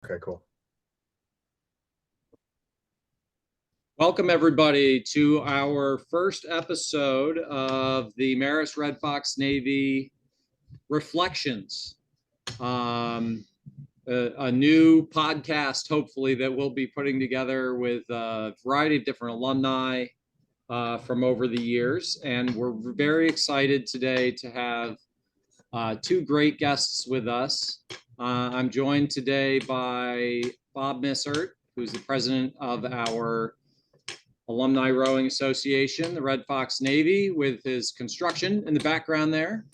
Okay, cool. Welcome, everybody, to our first episode of the Marist Red Fox Navy Reflections. A new podcast, hopefully, that we'll be putting together with a variety of different alumni from over the years. And we're very excited today to have two great guests with us. I'm joined today by Bob Missert, who's the president of our Alumni Rowing Association, the Red Fox Navy, with his construction in the background there.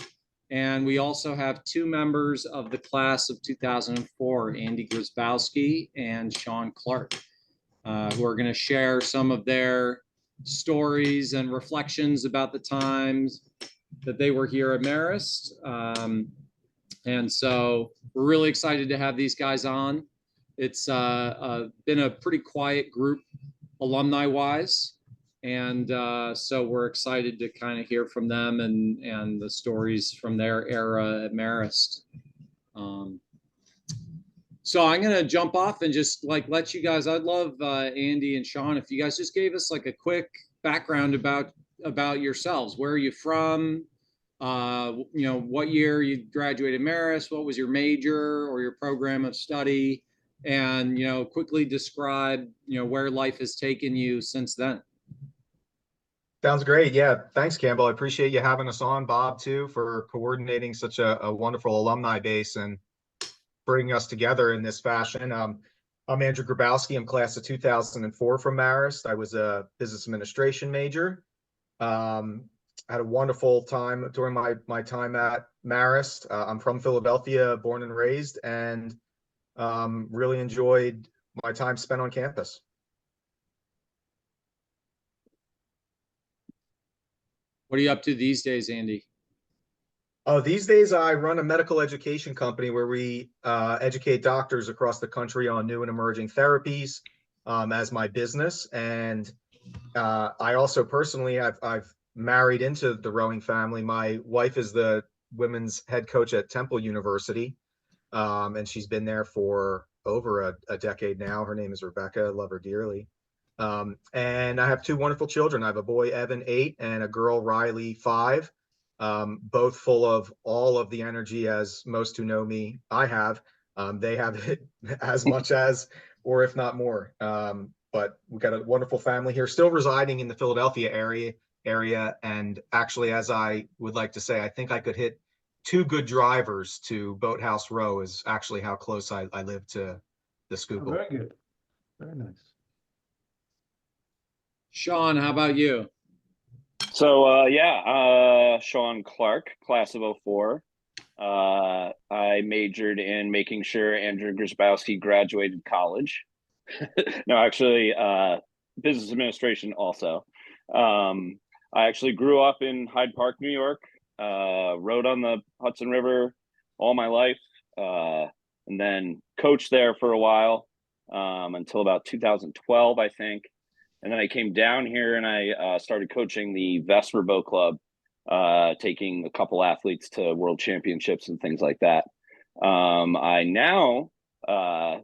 And we also have two members of the class of 2004, Andy Grzybowski and Sean Clarke, who are going to share some of their stories and reflections about the times that they were here at Marist. And so we're really excited to have these guys on. It's been a pretty quiet group alumni-wise, and so we're excited to kind of hear from them and the stories from their era at Marist. So I'm going to jump off and just let you guys, I'd love Andy and Sean, if you guys just gave us like a quick background about yourselves. Where are you from? What year you graduated Marist? What was your major or your program of study? And, quickly describe, where life has taken you since then. Sounds great. Yeah. Thanks, Campbell. I appreciate you having us on, Bob, too, for coordinating such a wonderful alumni base and bringing us together in this fashion. I'm Andrew Grzybowski. I'm class of 2004 from Marist. I was a business administration major. Had a wonderful time during my time at Marist. I'm from Philadelphia, born and raised, and really enjoyed my time spent on campus. What are you up to these days, Andy? Oh, these days I run a medical education company where we educate doctors across the country on new and emerging therapies as my business. And I also personally, I've married into the rowing family. My wife is the women's head coach at Temple University, and she's been there for over a decade now. Her name is Rebecca. I love her dearly. And I have two wonderful children. I have a boy, Evan, 8, and a girl, Riley, 5. Both full of all of the energy, as most who know me, I have. They have it as much as, or if not more. But we've got a wonderful family here, still residing in the Philadelphia area. And actually, as I would like to say, I think I could hit 2 good drivers to Boathouse Row is actually how close I live to the Schuylkill. Oh, very good. Very nice. Sean, how about you? So, Sean Clarke, class of 04. I majored in making sure Andrew Grzybowski graduated college. No, actually, business administration also. I actually grew up in Hyde Park, New York, rode on the Hudson River all my life, and then coached there for a while until about 2012, I think. And then I came down here and I started coaching the Vesper Boat Club, taking a couple athletes to world championships and things like that. I now, as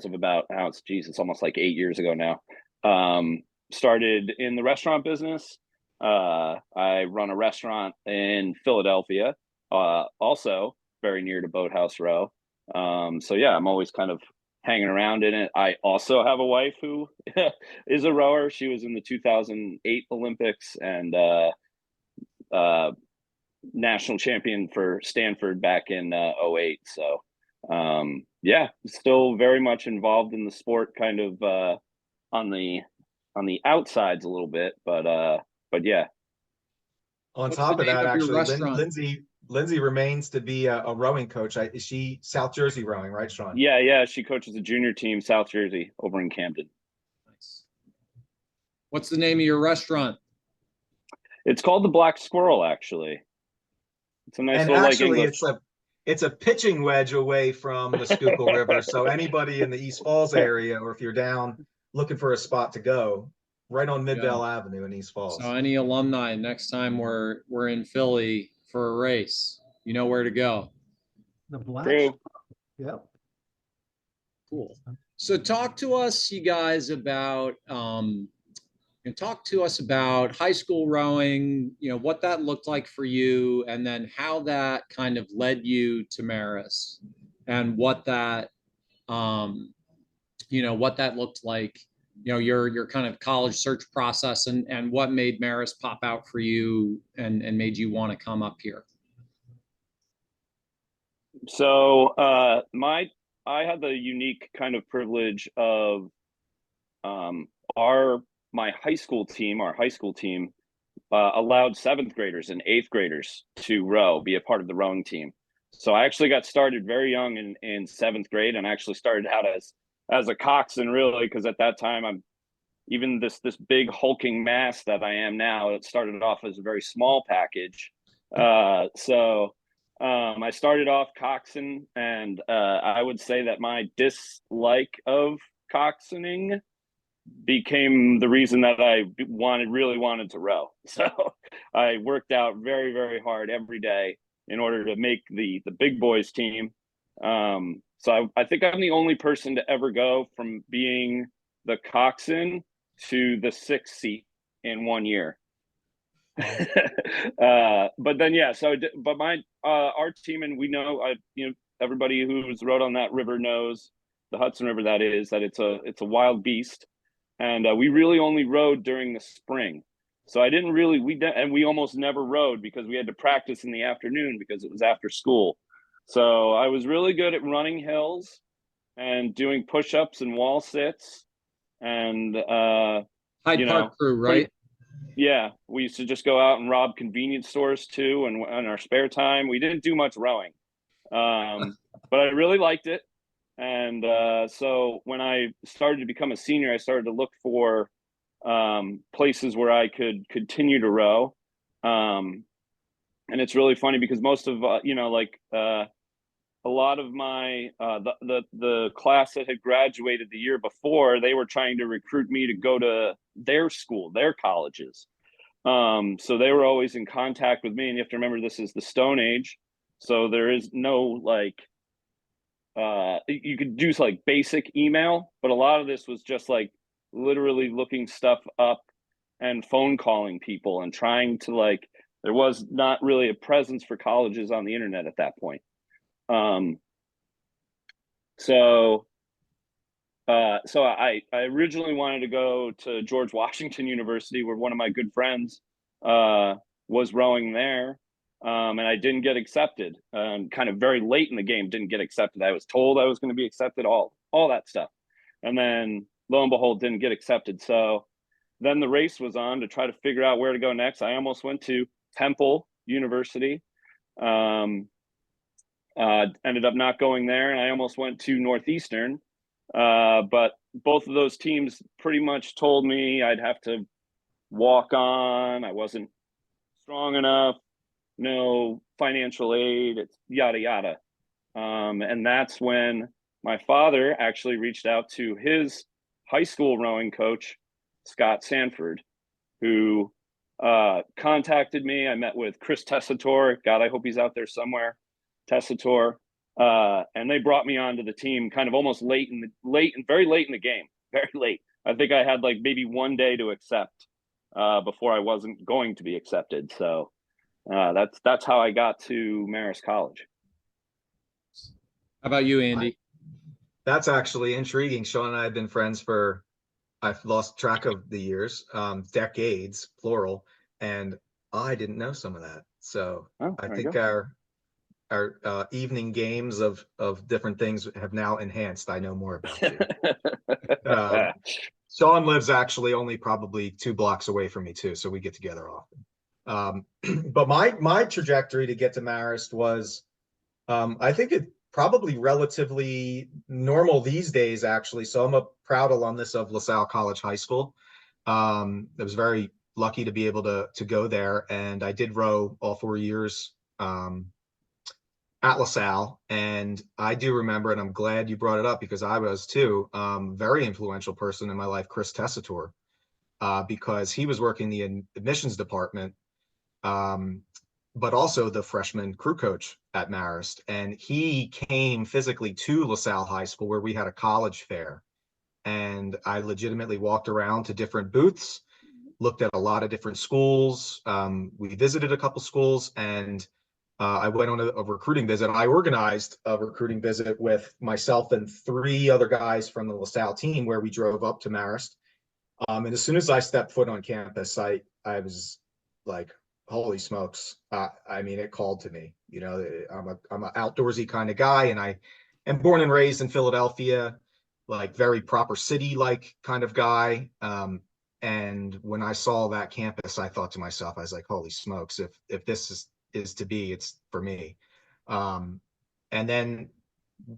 of about, it's almost like 8 years ago now, started in the restaurant business. I run a restaurant in Philadelphia, also very near to Boathouse Row. So yeah, I'm always kind of hanging around in it. I also have a wife who is a rower. She was in the 2008 Olympics and national champion for Sanford back in 2008. So yeah, still very much involved in the sport, kind of on the outsides a little bit, but yeah. On top of that, actually, Lindsay remains to be a rowing coach. Is she South Jersey rowing, right, Sean? Yeah. She coaches a junior team, South Jersey, over in Camden. Nice. What's the name of your restaurant? It's called the Black Squirrel, actually. It's a nice and little actually, like English. It's a pitching wedge away from the Schuylkill River. So anybody in the East Falls area, or if you're down looking for a spot to go, right on Midvale Avenue in East Falls. So any alumni, next time we're in Philly for a race, you know where to go. The Black. True. Yep. Cool. So talk to us, you guys, about talk to us about high school rowing, what that looked like for you, and then how that kind of led you to Marist, and what that what that looked like, your kind of college search process, and what made Marist pop out for you and made you want to come up here. So I had the unique kind of privilege of my high school team allowed 7th graders and 8th graders to row, be a part of the rowing team. So I actually got started very young in 7th grade, and I actually started out as a coxswain, really, because at that time I'm even this big hulking mass that I am now. It started off as a very small package. So I started off coxswain, and I would say that my dislike of coxswaining became the reason that I really wanted to row. So I worked out very, very hard every day in order to make the big boys team. So I think I'm the only person to ever go from being the coxswain to the 6th seat in 1 year. But then, yeah, but our team, and we know, everybody who's rowed on that river knows, the Hudson River, that it's a wild beast. And we really only rowed during the spring. So I didn't really, we almost never rowed because we had to practice in the afternoon because it was after school. So I was really good at running hills and doing push-ups and wall sits and Hyde Park crew, right? Yeah, we used to just go out and rob convenience stores too, and in our spare time. We didn't do much rowing, but I really liked it. And so when I started to become a senior, I started to look for places where I could continue to row. And it's really funny because most of a lot of my the class that had graduated the year before, they were trying to recruit me to go to their school, their colleges. So they were always in contact with me, and you have to remember this is the Stone Age, so there is no you could do like basic email, but a lot of this was just like literally looking stuff up and phone calling people and trying to there was not really a presence for colleges on the internet at that point. So I originally wanted to go to George Washington University, where one of my good friends was rowing there. And I didn't get accepted. Kind of very late in the game, didn't get accepted. I was told I was going to be accepted, all that stuff. And then lo and behold, didn't get accepted. So then the race was on to try to figure out where to go next. I almost went to Temple University. Ended up not going there, and I almost went to Northeastern. But both of those teams pretty much told me I'd have to walk on. I wasn't strong enough. No financial aid, it's yada, yada. And that's when my father actually reached out to his high school rowing coach, Scott Sanford, who contacted me. I met with Chris Tessitore. God, I hope he's out there somewhere. Tessitore. And they brought me onto the team kind of almost very late in the game. Very late. I think I had maybe 1 day to accept before I wasn't going to be accepted. So that's how I got to Marist College. How about you, Andy? That's actually intriguing. Sean and I have been friends for, I've lost track of the years, decades, plural, and I didn't know some of that. So I think our evening games of different things have now enhanced. I know more about you. Sean lives actually only probably 2 blocks away from me too, so we get together often. But my trajectory to get to Marist was, I think it probably relatively normal these days, actually. So I'm a proud alumnus of LaSalle College High School. I was very lucky to be able to go there, and I did row all 4 years at LaSalle. And I do remember, and I'm glad you brought it up because I was too, very influential person in my life, Chris Tessitore, because he was working the admissions department but also the freshman crew coach at Marist. And he came physically to LaSalle High School where we had a college fair. And I legitimately walked around to different booths, looked at a lot of different schools. We visited a couple schools, and I went on a recruiting visit. I organized a recruiting visit with myself and 3 other guys from the LaSalle team where we drove up to Marist. And as soon as I stepped foot on campus, I was like, holy smokes. I mean, it called to me. You know, I'm an outdoorsy kind of guy, and I am born and raised in Philadelphia, like very proper city like kind of guy. And when I saw that campus, I thought to myself, I was like, holy smokes, if this is to be, it's for me. And then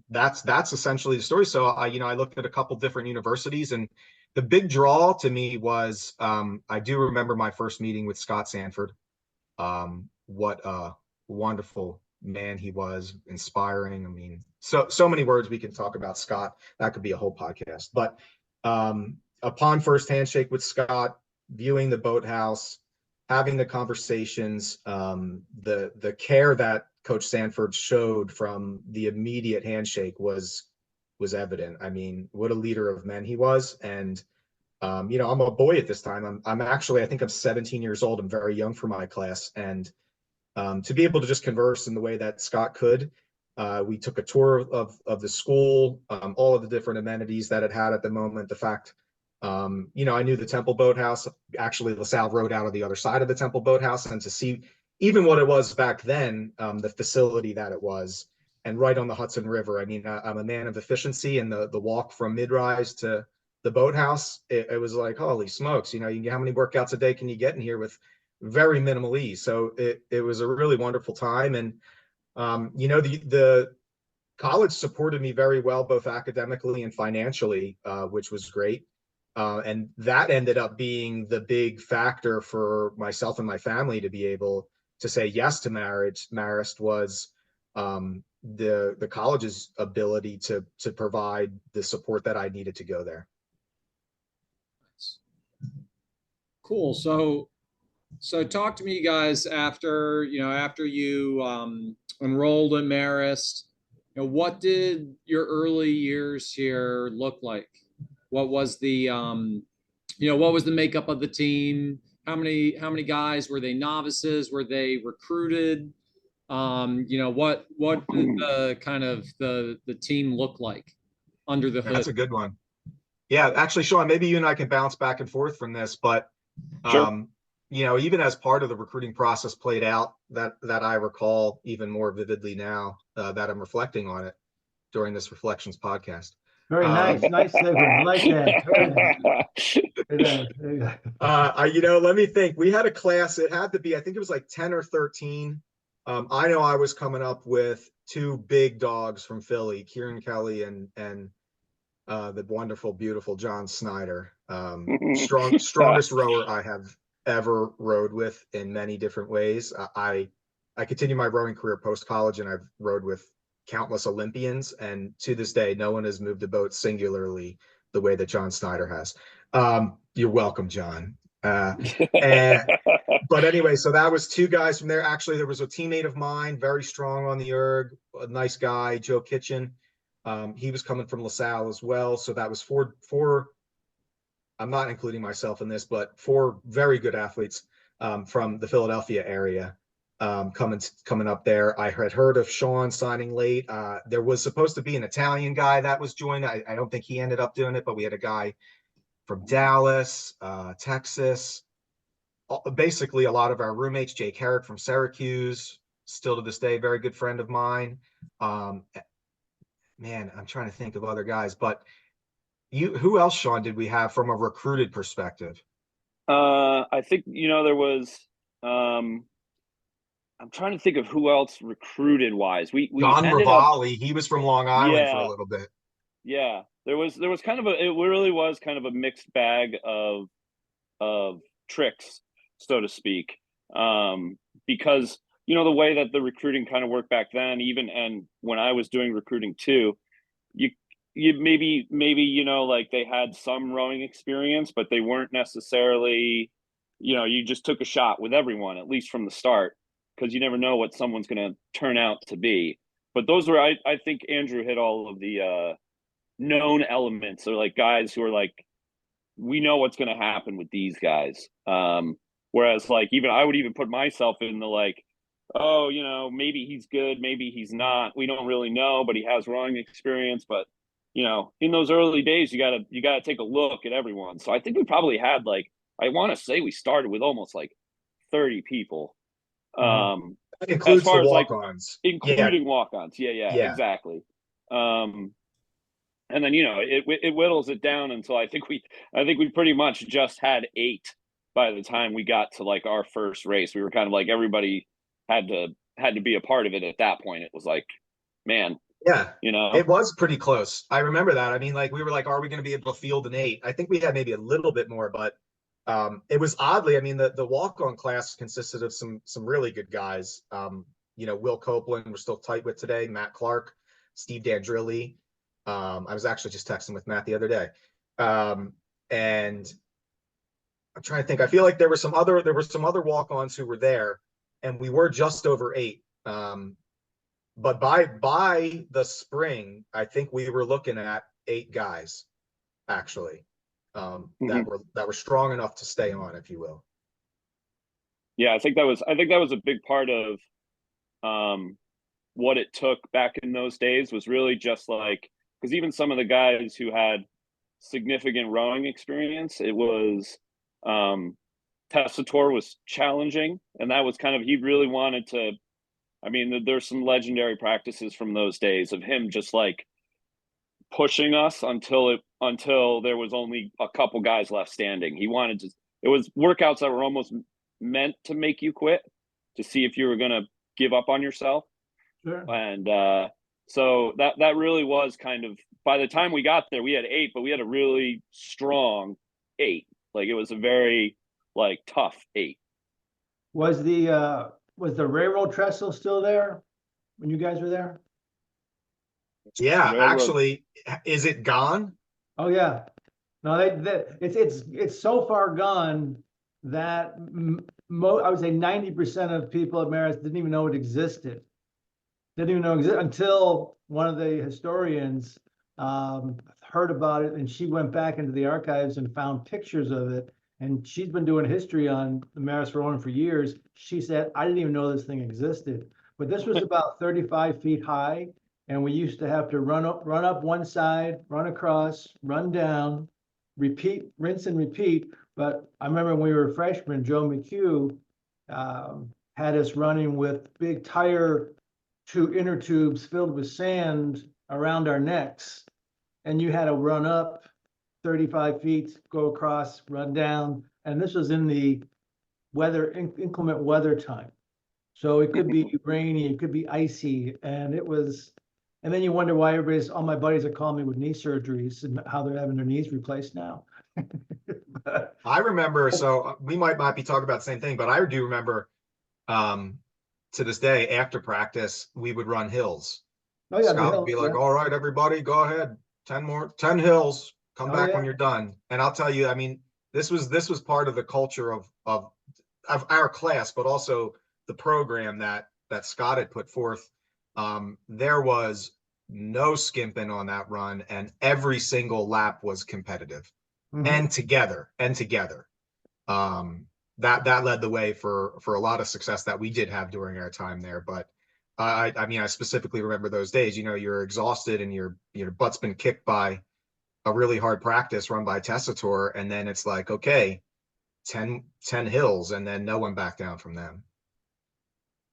that's essentially the story. So I looked at a couple different universities, and the big draw to me was I do remember my first meeting with Scott Sanford. What a wonderful man he was, inspiring. I mean, so many words we can talk about Scott. That could be a whole podcast. But upon first handshake with Scott, viewing the boathouse, having the conversations, the care that Coach Sanford showed from the immediate handshake was evident. I mean, what a leader of men he was. And I'm a boy at this time. I'm actually, I think I'm 17 years old. I'm very young for my class. And to be able to just converse in the way that Scott could, we took a tour of the school, all of the different amenities that it had at the moment. The fact, I knew the Temple Boathouse. Actually, LaSalle rode out of the other side of the Temple Boathouse, and to see even what it was back then, the facility that it was, and right on the Hudson River. I mean, I'm a man of efficiency, and the walk from Mid-Rise to the boathouse, it was like, holy smokes, how many workouts a day can you get in here with very minimal ease? So it was a really wonderful time. And the college supported me very well, both academically and financially, which was great. And that ended up being the big factor for myself and my family to be able to say yes to Marist was the college's ability to provide the support that I needed to go there. Cool. So talk to me, guys, after you enrolled in Marist. What did your early years here look like? What was the what was the makeup of the team? How many guys were they? Novices? Were they recruited? What did the kind of the team look like under the hood? That's a good one. Yeah, actually, Sean, maybe you and I can bounce back and forth from this, but Sure. even as part of the recruiting process played out, that I recall even more vividly now that I'm reflecting on it during this Reflections podcast. Very nice. Nice segue. I like that. Very nice. Let me think. We had a class. It had to be, I think it was like 10 or 13. I know I was coming up with 2 big dogs from Philly, Kieran Kelly and the wonderful, beautiful John Snyder. Strongest rower I have ever rowed with in many different ways. I continue my rowing career post-college, and I've rowed with countless Olympians, and to this day, no one has moved a boat singularly the way that John Snyder has. You're welcome, John. But anyway, so that was 2 guys from there. Actually, there was a teammate of mine, very strong on the erg, a nice guy, Joe Kitchen. He was coming from LaSalle as well. So that was four, I'm not including myself in this, but 4 very good athletes from the Philadelphia area coming up there. I had heard of Sean signing late. There was supposed to be an Italian guy that was joined. I don't think he ended up doing it, but we had a guy from Dallas, Texas. Basically, a lot of our roommates, Jake Herrick from Syracuse, still to this day, very good friend of mine. Man, I'm trying to think of other guys, but who else, Sean, did we have from a recruited perspective? I think, there was, I'm trying to think of who else recruited wise. We John ended Rivali, he was from Long Island for Yeah. a little bit. Yeah, there was kind of it really was kind of a mixed bag of tricks, so to speak. Because the way that the recruiting kind of worked back then, and when I was doing recruiting too, you maybe like they had some rowing experience, but they weren't necessarily, you just took a shot with everyone, at least from the start, because you never know what someone's going to turn out to be. But those were, I think Andrew hit all of the known elements, or like guys who are like, we know what's going to happen with these guys. Whereas like, even I would even put myself in the like, oh, you know, maybe he's good, maybe he's not. We don't really know, but he has rowing experience. But you know, in those early days, you gotta take a look at everyone. So I think we probably had like, I want to say we started with almost like 30 people. That As includes the far as like walk-ons. including walk-ons. Yeah, Yeah. exactly. And then, you know, it whittles it down until I think we pretty much just had 8 by the time we got to like our first race. We were kind of like, everybody had to be a part of it at that point. It was like, man, Yeah, you know, it was pretty close. I remember that. I mean, like we were like, are we going to be able to field an 8? I think we had maybe a little bit more, but it was oddly, I mean, the walk-on class consisted of some really good guys. You know, Will Copeland, we're still tight with today, Matt Clark, Steve Dandrilli. I was actually just texting with Matt the other day. And I'm trying to think. I feel like there were some other walk-ons who were there, and we were just over 8. But by the spring, I think we were looking at 8 guys, actually, that were strong enough to stay on, if you will. Yeah, I think that was a big part of what it took back in those days, was really just like, because even some of the guys who had significant rowing experience, it was Tessitore was challenging, and that was kind of, he really wanted to. I mean, there's some legendary practices from those days of him just like pushing us until there was only a couple guys left standing. He wanted to. It was workouts that were almost meant to make you quit, to see if you were going to give up on yourself. Sure. And so that really was kind of, by the time we got there, we had 8, but we had a really strong 8. Like, it was a very like tough 8. Was the railroad trestle still there when you guys were there? Yeah, Railroad. actually, is it gone? Oh yeah. No, it's so far gone that I would say 90% of people at Marist didn't even know it existed. Didn't even know it existed until one of the historians heard about it, and she went back into the archives and found pictures of it. And she's been doing history on the Marist Rowing for years. She said, I didn't even know this thing existed. But this was about 35 feet high, and we used to have to run up one side, run across, run down, repeat, rinse and repeat. But I remember when we were freshmen, Joe McHugh had us running with big inner tubes filled with sand around our necks. And you had to run up 35 feet, go across, run down. And this was in the inclement weather time. So it could be rainy, it could be icy. And then you wonder why all my buddies are calling me with knee surgeries and how they're having their knees replaced now. I remember, so we might not be talking about the same thing, but I do remember to this day, after practice, we would run hills. Oh yeah, Scott would be like, all right, everybody, go ahead. 10 hills, come back when you're done. And I'll tell you, I mean, this was part of the culture of our class, but also the program that Scott had put forth. There was no skimping on that run, and every single lap was competitive. And together. That led the way for a lot of success that we did have during our time there. But I mean, I specifically remember those days. You know, you're exhausted and your butt's been kicked by a really hard practice run by Tessitore, and then it's like, okay, 10 hills, and then no one back down from them.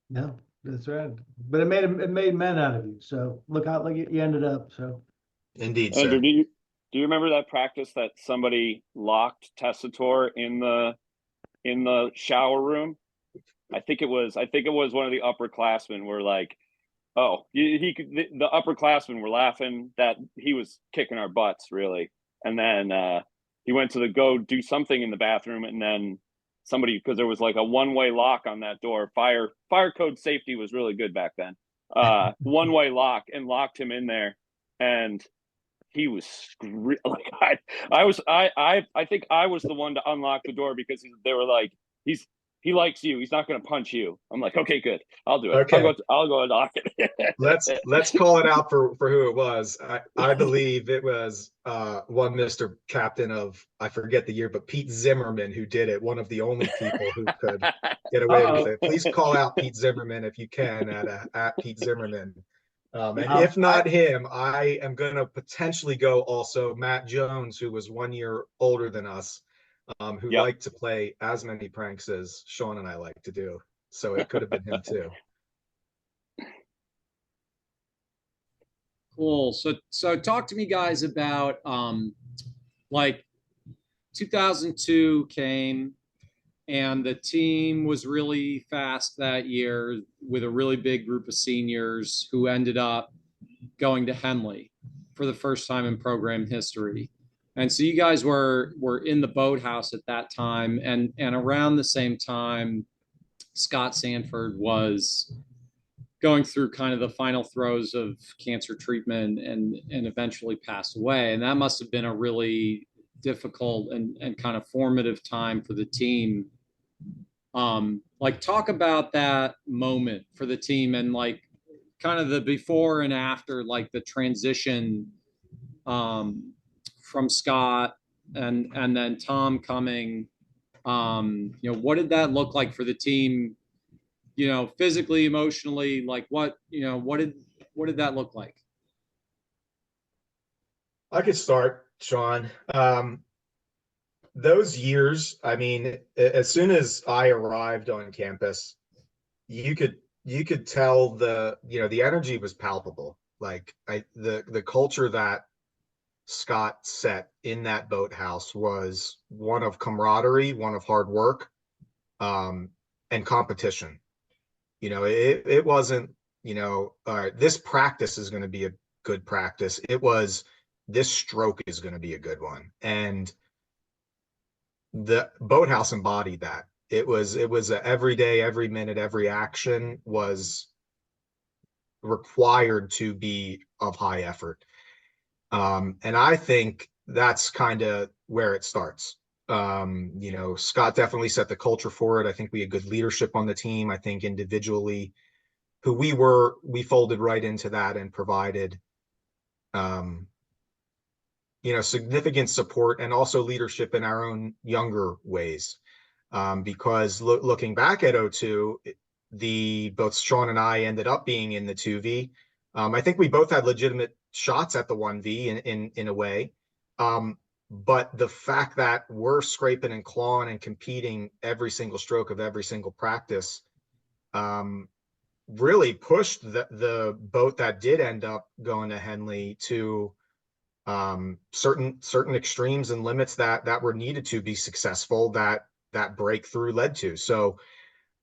No, that's right. But it made men out of you. So look you ended up. So Indeed, Andrew, sir. do you remember that practice that somebody locked Tessitore in the shower room? I think it was one of the upperclassmen were like, oh, the upperclassmen were laughing that he was kicking our butts, really. And then he went to go do something in the bathroom, and then somebody, because there was like a one-way lock on that door. Fire code safety was really good back then. One-way lock, and locked him in there, and he was like, I think I was the one to unlock the door, because they were like, he likes you. He's not going to punch you. I'm like, okay, good. I'll do it. Okay. I'll go and knock it. Let's call it out for who it was. I believe it was one Mr. Captain of, I forget the year, but Pete Zimmerman who did it. One of the only people who could get away with it. Please call out Pete Zimmerman if you can at Pete Zimmerman. And if not him, I am going to potentially go also Matt Jones, who was 1 year older than us, who Yep. liked to play as many pranks as Sean and I like to do. So it could have been him too. Cool. So talk to me guys about like 2002 came and the team was really fast that year with a really big group of seniors who ended up going to Henley for the first time in program history. And so you guys were in the boathouse at that time, and around the same time Scott Sanford was going through kind of the final throes of cancer treatment and eventually passed away. And that must have been a really difficult and kind of formative time for the team. Like talk about that moment for the team and like kind of the before and after, like the transition from Scott and then Tom coming. You know, what did that look like for the team? You know, physically, emotionally, like what did that look like? I could start, Sean. Those years, I mean, as soon as I arrived on campus, you could tell the energy was palpable. Like the culture that Scott set in that boathouse was one of camaraderie, one of hard work, and competition. It wasn't, all right, this practice is going to be a good practice. It was, this stroke is going to be a good one. And the boathouse embodied that. It was a every day, every minute, every action was required to be of high effort. And I think that's kind of where it starts. Scott definitely set the culture for it. I think we had good leadership on the team. I think individually who we folded right into that and provided, significant support and also leadership in our own younger ways. Because looking back at 02, both Sean and I ended up being in the 2V. I think we both had legitimate shots at the 1V in a way. But the fact that we're scraping and clawing and competing every single stroke of every single practice really pushed the boat that did end up going to Henley to certain extremes and limits that were needed to be successful, that breakthrough led to. So,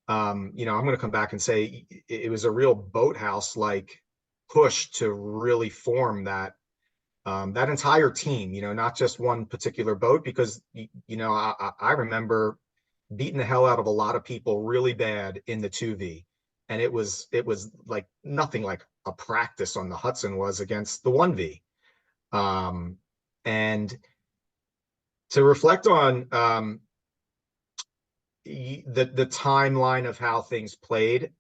I'm going to come back and say it was a real boathouse like push to really form that entire team, not just one particular boat, because, I remember beating the hell out of a lot of people really bad in the 2V. And it was like nothing like a practice on the Hudson was against the 1V. And to reflect on the timeline of how things played,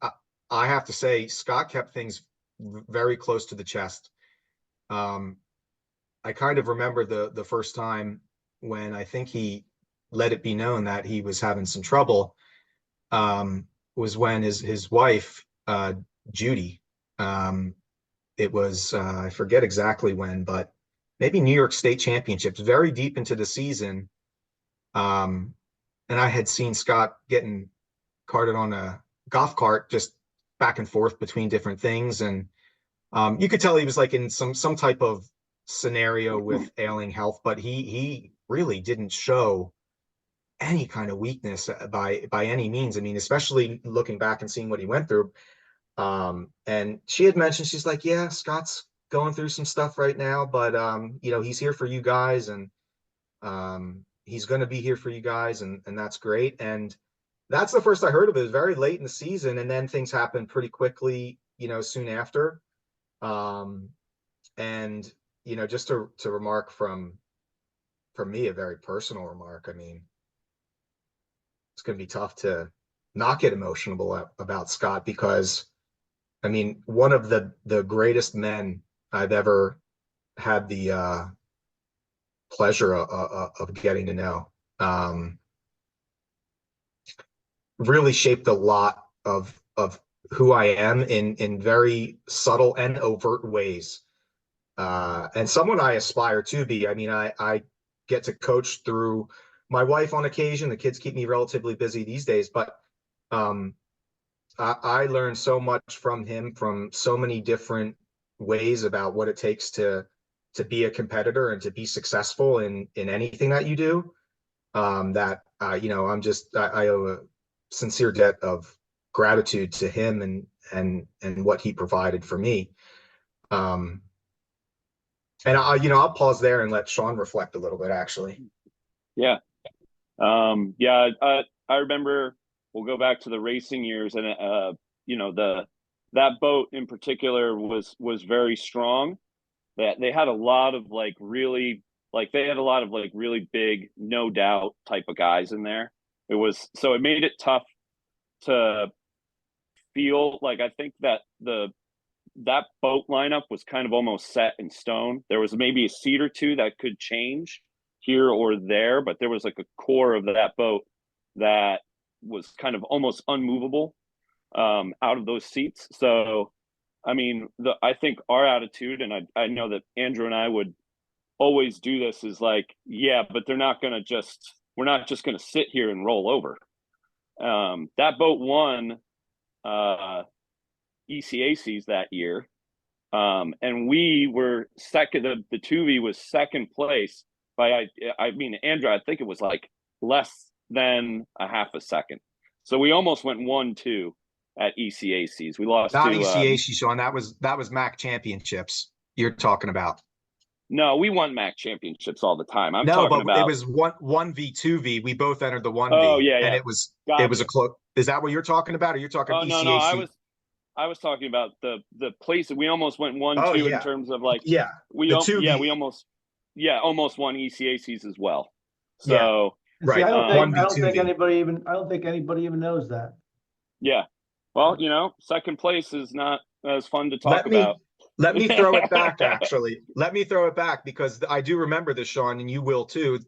I have to say Scott kept things very close to the chest. I kind of remember the first time when I think he let it be known that he was having some trouble, was when his wife, Judy, it was, I forget exactly when, but maybe New York State Championships, very deep into the season. And I had seen Scott getting carted on a golf cart, just back and forth between different things. And you could tell he was like in some type of scenario with ailing health, but he really didn't show any kind of weakness by any means. I mean, especially looking back and seeing what he went through. And she had mentioned, she's like, yeah, Scott's going through some stuff right now, but he's here for you guys, and he's going to be here for you guys, and that's great. And that's the first I heard of it. It was very late in the season, and then things happened pretty quickly, soon after. And just to remark from me, a very personal remark. I mean, it's going to be tough to not get emotional about Scott, because I mean, one of the greatest men I've ever had the pleasure of getting to know. Really shaped a lot of who I am in very subtle and overt ways. And someone I aspire to be. I mean, I get to coach through my wife on occasion. The kids keep me relatively busy these days, but I learned so much from him, from so many different ways about what it takes to be a competitor and to be successful in anything that you do. That you know, I owe a sincere debt of gratitude to him and what he provided for me. And I'll pause there and let Sean reflect a little bit, actually. Yeah. I remember, we'll go back to the racing years, and that boat in particular was very strong. That they had a lot of really big, no doubt type of guys in there. It made it tough to feel like, I think that that boat lineup was kind of almost set in stone. There was maybe a seat or two that could change here or there, but there was like a core of that boat that was kind of almost unmovable out of those seats. So, I mean, I think our attitude, and I know that Andrew and I would always do this, is like, yeah, but we're not just going to sit here and roll over. That boat won ECACs that year. And we were second. The 2V was second place by, I mean, Andrew, I think it was like less than a half a second. So we almost went 1-2 at ECACs. We lost Not to ECAC, Sean. That was MAC championships you're talking about. No, we won MAC championships all the time. I'm No, talking but about, it was one V, 2V. We both entered the 1V. Oh, yeah, and yeah. it was Gotcha. a close. Is that what you're talking about? Or you're talking Oh, ECAC? no, I was talking about the place that we almost went 1-2 in terms of like, yeah, we the 2V. we almost won ECACs as well. So Yeah, right. See, I don't think 1V, 2V. I don't think anybody even knows that. yeah, well, second place is not as fun to talk about. Let me throw it back, actually. Let me throw it back, because I do remember this, Sean, and you will too.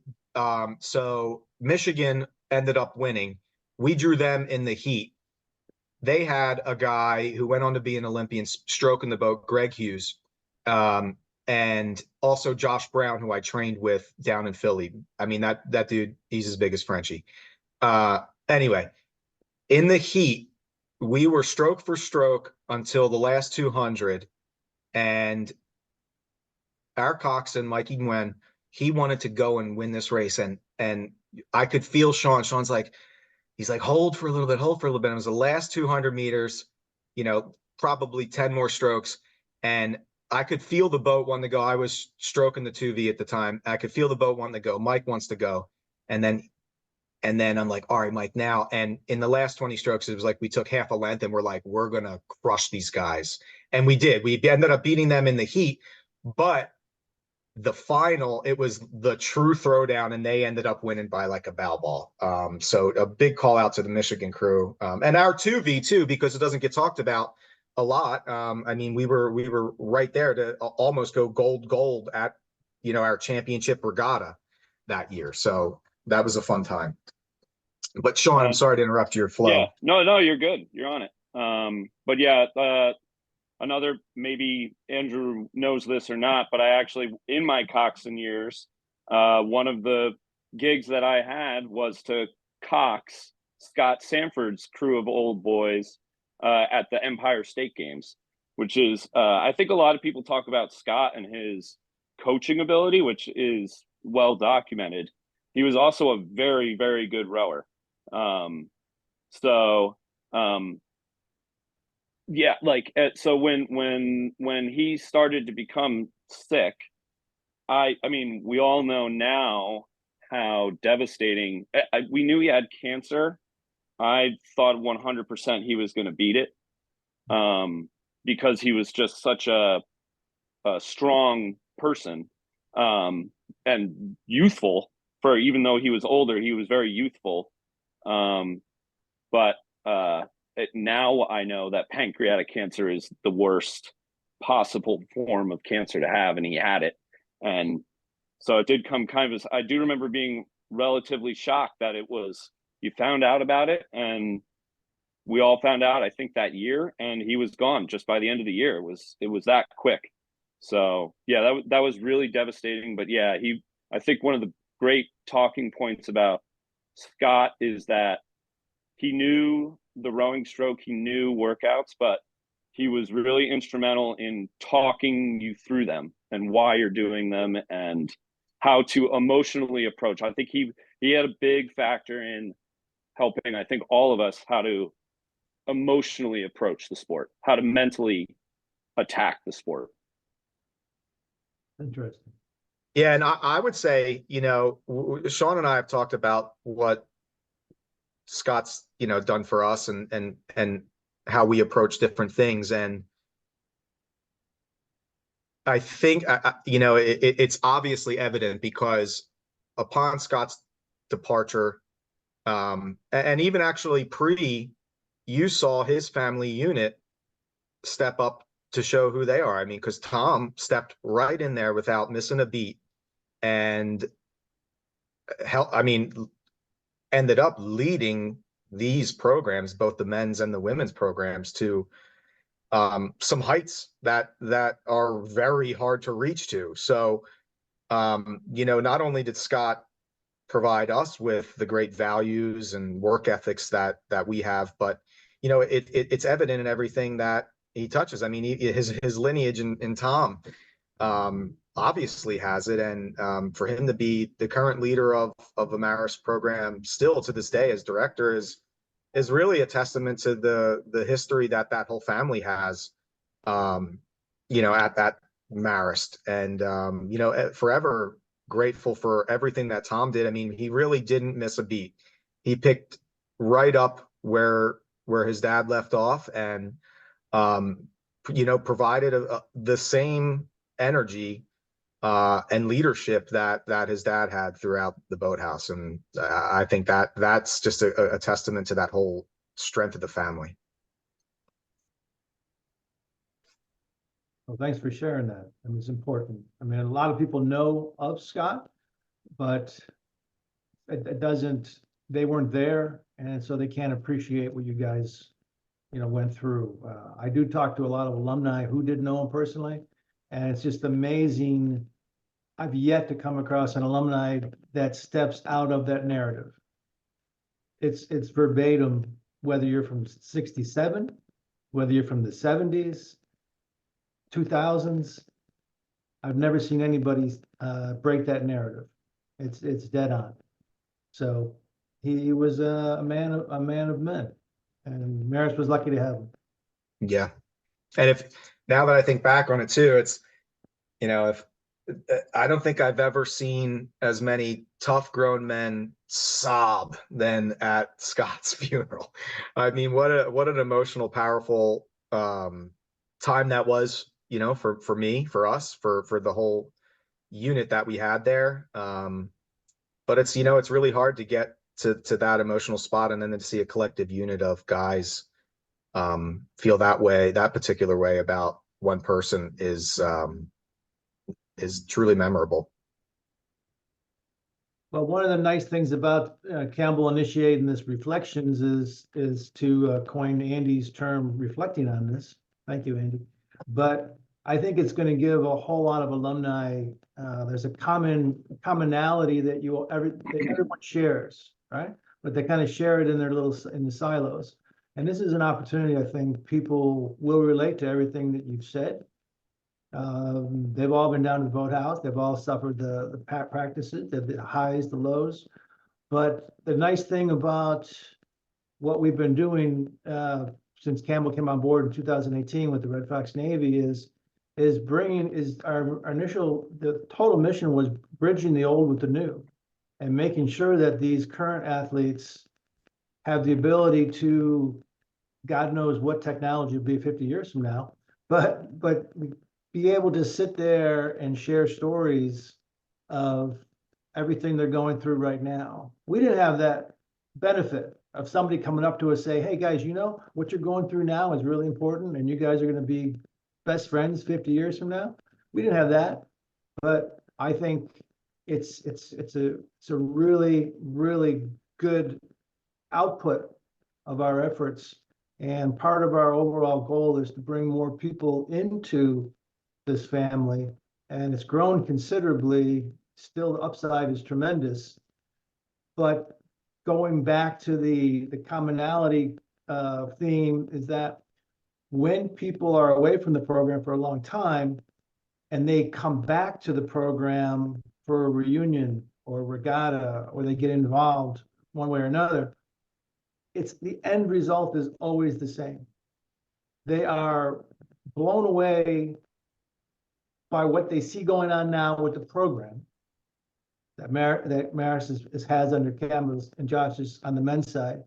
So Michigan ended up winning. We drew them in the heat. They had a guy who went on to be an Olympian stroking the boat, Greg Hughes, and also Josh Brown, who I trained with down in Philly. I mean, that dude, he's as big as Frenchie. Anyway, in the heat, we were stroke for stroke until the last 200. And our coxswain, Mikey Nguyen, he wanted to go and win this race. And I could feel Sean. Sean's like, he's like, hold for a little bit. And it was the last 200 meters, probably 10 more strokes. And I could feel the boat wanting to go. I was stroking the 2V at the time. I could feel the boat wanting to go. Mike wants to go. And then I'm like, all right, Mike, now. And in the last 20 strokes, it was like we took half a length and we're like, we're going to crush these guys. And we did. We ended up beating them in the heat. But the final, it was the true throwdown, and they ended up winning by like a bow ball. So a big call out to the Michigan crew, and our 2V too, because it doesn't get talked about a lot. I mean, we were right there to almost go gold at our championship regatta that year. So that was a fun time. But Sean, I'm sorry to interrupt your flow. Yeah, no, you're good. You're on it. But yeah, another, maybe Andrew knows this or not, but I actually, in my coxswain years, one of the gigs that I had was to cox Scott Sanford's crew of old boys at the Empire State Games, which is, I think a lot of people talk about Scott and his coaching ability, which is well documented. He was also a very, very good rower. Yeah, so when he started to become sick, I mean, we all know now how devastating. We knew he had cancer. I thought 100% he was going to beat it, because he was just such a strong person, and youthful. Even though he was older, he was very youthful. But now I know that pancreatic cancer is the worst possible form of cancer to have, and he had it. And so it did come kind of, I do remember being relatively shocked that you found out about it, and we all found out, I think, that year, and he was gone just by the end of the year. It was that quick. So yeah, that was really devastating. But yeah, I think one of the great talking points about Scott is that he knew the rowing stroke, he knew workouts, but he was really instrumental in talking you through them and why you're doing them and how to emotionally approach. I think he had a big factor in helping, I think, all of us how to emotionally approach the sport, how to mentally attack the sport. Interesting. Yeah, and I would say, Sean and I have talked about what Scott's, done for us and how we approach different things. And I think, it's obviously evident because upon Scott's departure, and even actually you saw his family unit step up to show who they are. I mean, because Tom stepped right in there without missing a beat and ended up leading these programs, both the men's and the women's programs, to some heights that are very hard to reach to. So, not only did Scott provide us with the great values and work ethics that we have, but it's evident in everything that he touches. I mean, his lineage in Tom obviously has it, and for him to be the current leader of the Marist program still to this day as director is really a testament to the history that whole family has, at that Marist, and forever grateful for everything that Tom did. I mean, he really didn't miss a beat. He picked right up where his dad left off, and provided the same energy and leadership that his dad had throughout the boathouse. And I think that's just a testament to that whole strength of the family. Well, thanks for sharing that. I mean, it's important. I mean, a lot of people know of Scott, but it doesn't, they weren't there, and so they can't appreciate what you guys, went through. I do talk to a lot of alumni who did know him personally, and it's just amazing. I've yet to come across an alumni that steps out of that narrative. It's verbatim, whether you're from 67, whether you're from the 70s, 2000s. I've never seen anybody break that narrative. It's dead on. So he was a man of men, and Marist was lucky to have him. Yeah, and now that I think back on it too, it's if I don't think I've ever seen as many tough grown men sob than at Scott's funeral. I mean, what an emotional, powerful time that was, for me, for us, for the whole unit that we had there. But it's, it's really hard to get to that emotional spot, and then to see a collective unit of guys feel that particular way about one person is truly memorable. Well, one of the nice things about Campbell initiating this reflections is to coin Andy's term, reflecting on this. Thank you, Andy. But I think it's going to give a whole lot of alumni. There's a commonality that everyone shares, right? But they kind of share it in the silos. And this is an opportunity, I think people will relate to everything that you've said. They've all been down to the boathouse. They've all suffered the practices, the highs, the lows. But the nice thing about what we've been doing since Campbell came on board in 2018 with the Red Fox Navy is the total mission was bridging the old with the new, and making sure that these current athletes have the ability to, God knows what technology will be 50 years from now, but be able to sit there and share stories of everything they're going through right now. We didn't have that benefit. of somebody coming up to us say, hey guys, you know, what you're going through now is really important and you guys are going to be best friends 50 years from now. We didn't have that, but I think it's a really, really good output of our efforts. And part of our overall goal is to bring more people into this family. And it's grown considerably. Still, the upside is tremendous. But going back to the commonality theme is that when people are away from the program for a long time and they come back to the program for a reunion or regatta, or they get involved one way or another, it's the end result is always the same. They are blown away by what they see going on now with the program that Marist has under Campbell's and Josh's on the men's side.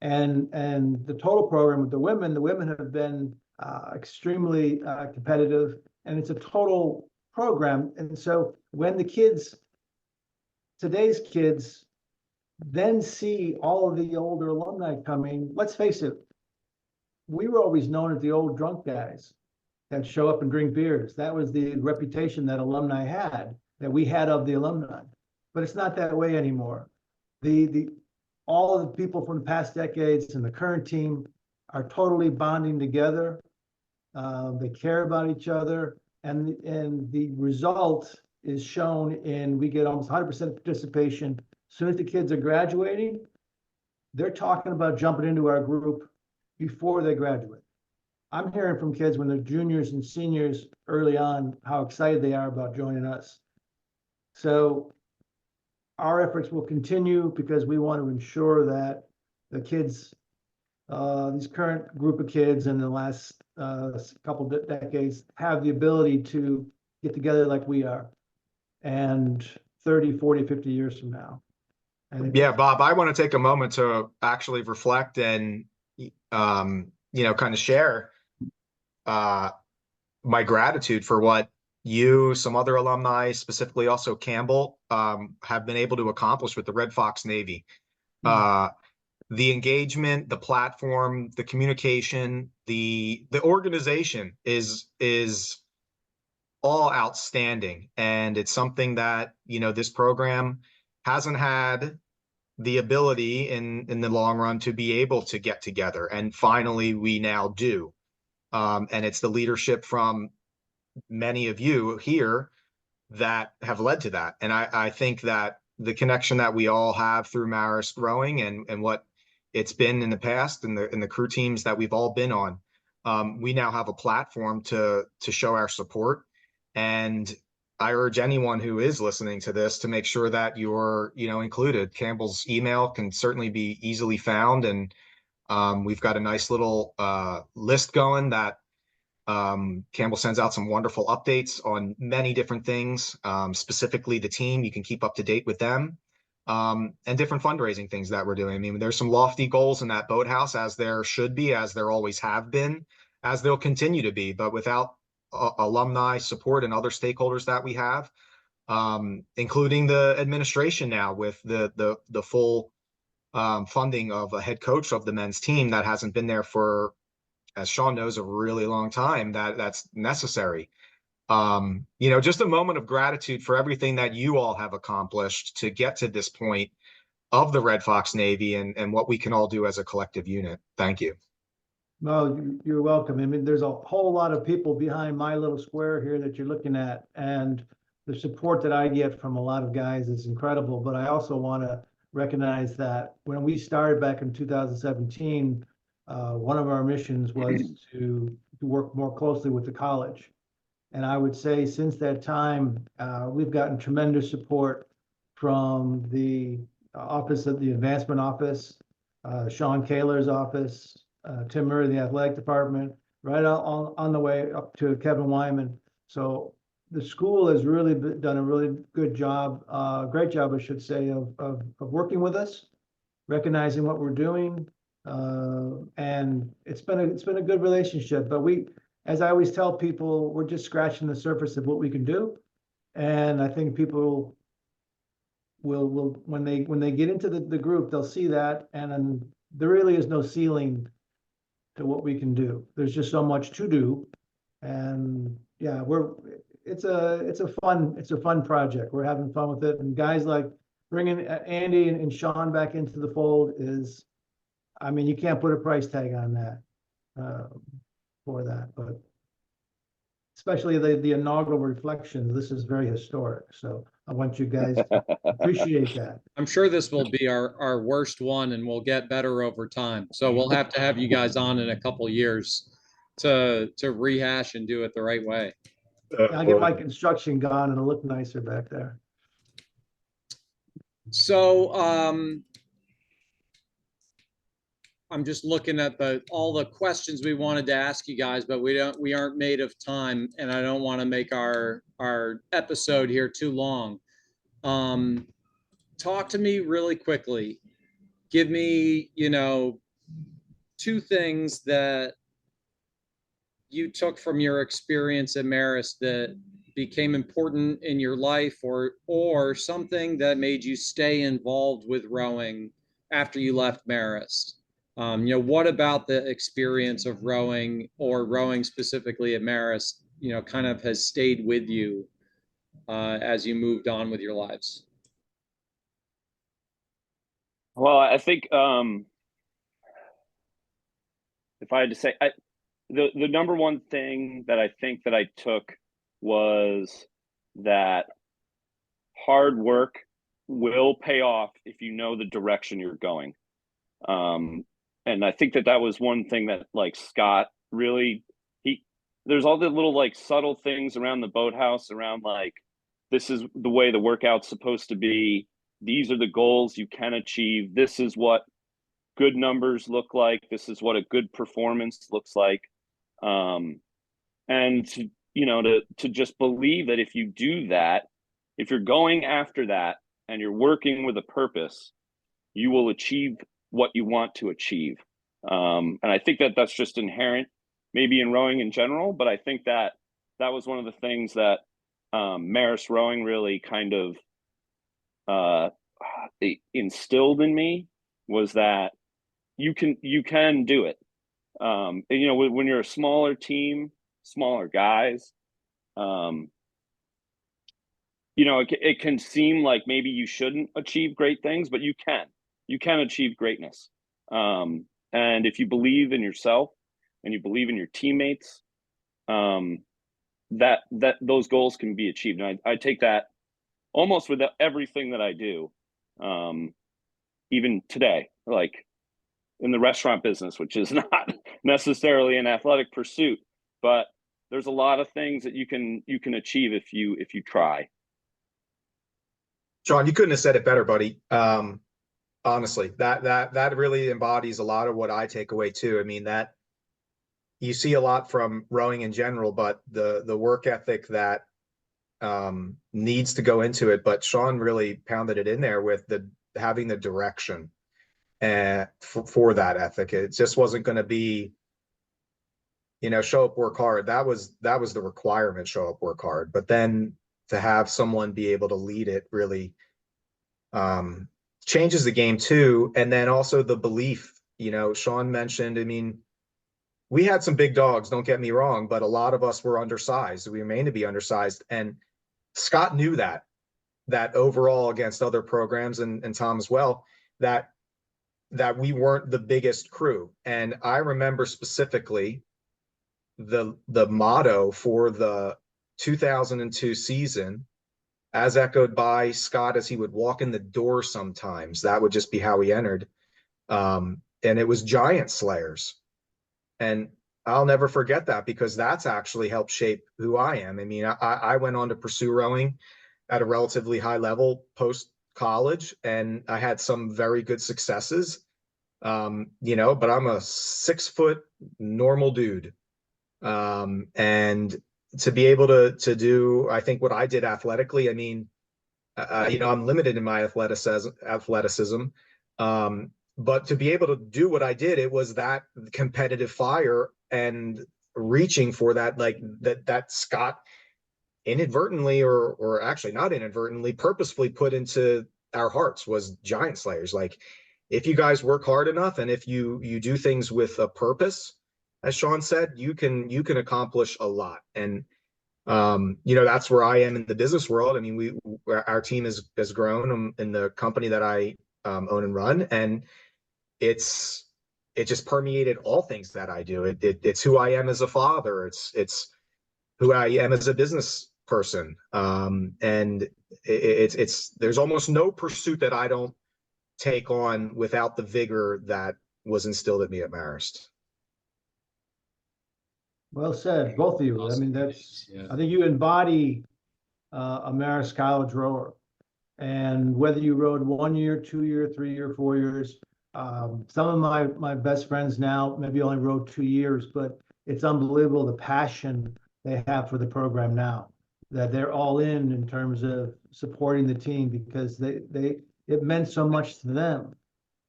And the total program with the women have been extremely competitive, and it's a total program. And so when the kids, today's kids, then see all of the older alumni coming, let's face it, we were always known as the old drunk guys that show up and drink beers. That was the reputation that alumni had, that we had of the alumni. But it's not that way anymore. All of the people from the past decades and the current team are totally bonding together. They care about each other, and the result is shown in, we get almost 100% participation. As soon as the kids are graduating, they're talking about jumping into our group before they graduate. I'm hearing from kids when they're juniors and seniors early on how excited they are about joining us. So our efforts will continue because we want to ensure that the kids, these current group of kids in the last couple of decades, have the ability to get together like we are, and 30, 40, 50 years from now. Yeah, Bob, I want to take a moment to actually reflect and, kind of share my gratitude for what you, some other alumni, specifically also Campbell, have been able to accomplish with the Red Fox Navy. The engagement, the platform, the communication, the organization is all outstanding. And it's something that, this program hasn't had the ability in the long run to be able to get together. And finally, we now do. And it's the leadership from many of you here that have led to that. And I think that the connection that we all have through Marist rowing and what it's been in the past and the crew teams that we've all been on, we now have a platform to show our support. And I urge anyone who is listening to this to make sure that you're, included. Campbell's email can certainly be easily found. And we've got a nice little list going that Campbell sends out some wonderful updates on many different things, specifically the team. You can keep up to date with them, and different fundraising things that we're doing. I mean, there's some lofty goals in that boathouse, as there should be, as there always have been, as they'll continue to be. But without alumni support and other stakeholders that we have, including the administration now with the full funding of a head coach of the men's team that hasn't been there for, as Sean knows, a really long time, that's necessary. Just a moment of gratitude for everything that you all have accomplished to get to this point of the Red Fox Navy and what we can all do as a collective unit. Thank you. Well, you're welcome. I mean, there's a whole lot of people behind my little square here that you're looking at, and the support that I get from a lot of guys is incredible. But I also want to recognize that when we started back in 2017, one of our missions was to work more closely with the college. And I would say since that time, we've gotten tremendous support from the office of the advancement office, Sean Kaler's office, Tim Murray, the athletic department, right on the way up to Kevin Wyman. So the school has really done a really good job, great job, I should say, of working with us, recognizing what we're doing. And it's been a good relationship, but as I always tell people, we're just scratching the surface of what we can do. And I think people will when they get into the group, they'll see that, and then there really is no ceiling to what we can do. There's just so much to do. And yeah, it's a fun project. We're having fun with it. And guys like bringing Andy and Sean back into the fold is, I mean, you can't put a price tag on that, for that, but especially the inaugural reflections, this is very historic. So I want you guys to appreciate that. I'm sure this will be our worst one, and we'll get better over time. So we'll have to have you guys on in a couple years to rehash and do it the right way. I'll get my construction gone and it'll look nicer back there. So I'm just looking at all the questions we wanted to ask you guys, but we aren't made of time, and I don't want to make our episode here too long. Talk to me really quickly. Give me, two things that you took from your experience at Marist that became important in your life, or something that made you stay involved with rowing after you left Marist. What about the experience of rowing, or rowing specifically at Marist, kind of has stayed with you as you moved on with your lives? Well, I think if I had to say, the number one thing that I think that I took was that hard work will pay off if you know the direction you're going. And I think that was one thing that, like, Scott really, there's all the little, like, subtle things around the boathouse, around, like, this is the way the workout's supposed to be. These are the goals you can achieve. This is what good numbers look like. This is what a good performance looks like. And to just believe that if you do that, if you're going after that and you're working with a purpose, you will achieve what you want to achieve. And I think that that's just inherent, maybe in rowing in general, but I think that was one of the things that Marist rowing really kind of instilled in me, was that you can do it. And, when you're a smaller team, smaller guys, it can seem like maybe you shouldn't achieve great things, but you can achieve greatness. And if you believe in yourself and you believe in your teammates, that those goals can be achieved. And I take that almost with everything that I do, even today, like in the restaurant business, which is not necessarily an athletic pursuit, but there's a lot of things that you can achieve if you try. Sean, you couldn't have said it better, buddy. Honestly, that really embodies a lot of what I take away too. I mean, that you see a lot from rowing in general, but the work ethic that needs to go into it. But Sean really pounded it in there with having the direction for that ethic. It just wasn't going to be, show up, work hard. That was the requirement, show up, work hard. But then to have someone be able to lead it really changes the game too. And then also the belief, Sean mentioned, I mean, we had some big dogs, don't get me wrong, but a lot of us were undersized. We remain to be undersized. And Scott knew that overall against other programs, and Tom as well, that we weren't the biggest crew. And I remember specifically the motto for the 2002 season, as echoed by Scott as he would walk in the door sometimes. That would just be how he entered. And it was Giant Slayers. And I'll never forget that, because that's actually helped shape who I am. I mean, I went on to pursue rowing at a relatively high level post-college, and I had some very good successes, but I'm a 6-foot normal dude. And to be able to do, I think, what I did athletically, I mean, I'm limited in my athleticism. But to be able to do what I did, it was that competitive fire and reaching for that, like that Scott inadvertently, or actually not inadvertently, purposefully put into our hearts, was Giant Slayers. Like, if you guys work hard enough and if you do things with a purpose, as Sean said, you can accomplish a lot. And that's where I am in the business world. I mean, our team has grown in the company that I own and run, and it just permeated all things that I do. It's who I am as a father. It's who I am as a business person. And there's almost no pursuit that I don't take on without the vigor that was instilled in me at Marist. Well said, both of you. I mean, I think you embody a Marist College rower. And whether you rode 1 year, 2 year, 3 year, 4 years, some of my best friends now maybe only rode 2 years, but it's unbelievable the passion they have for the program now, that they're all in terms of supporting the team, because it meant so much to them.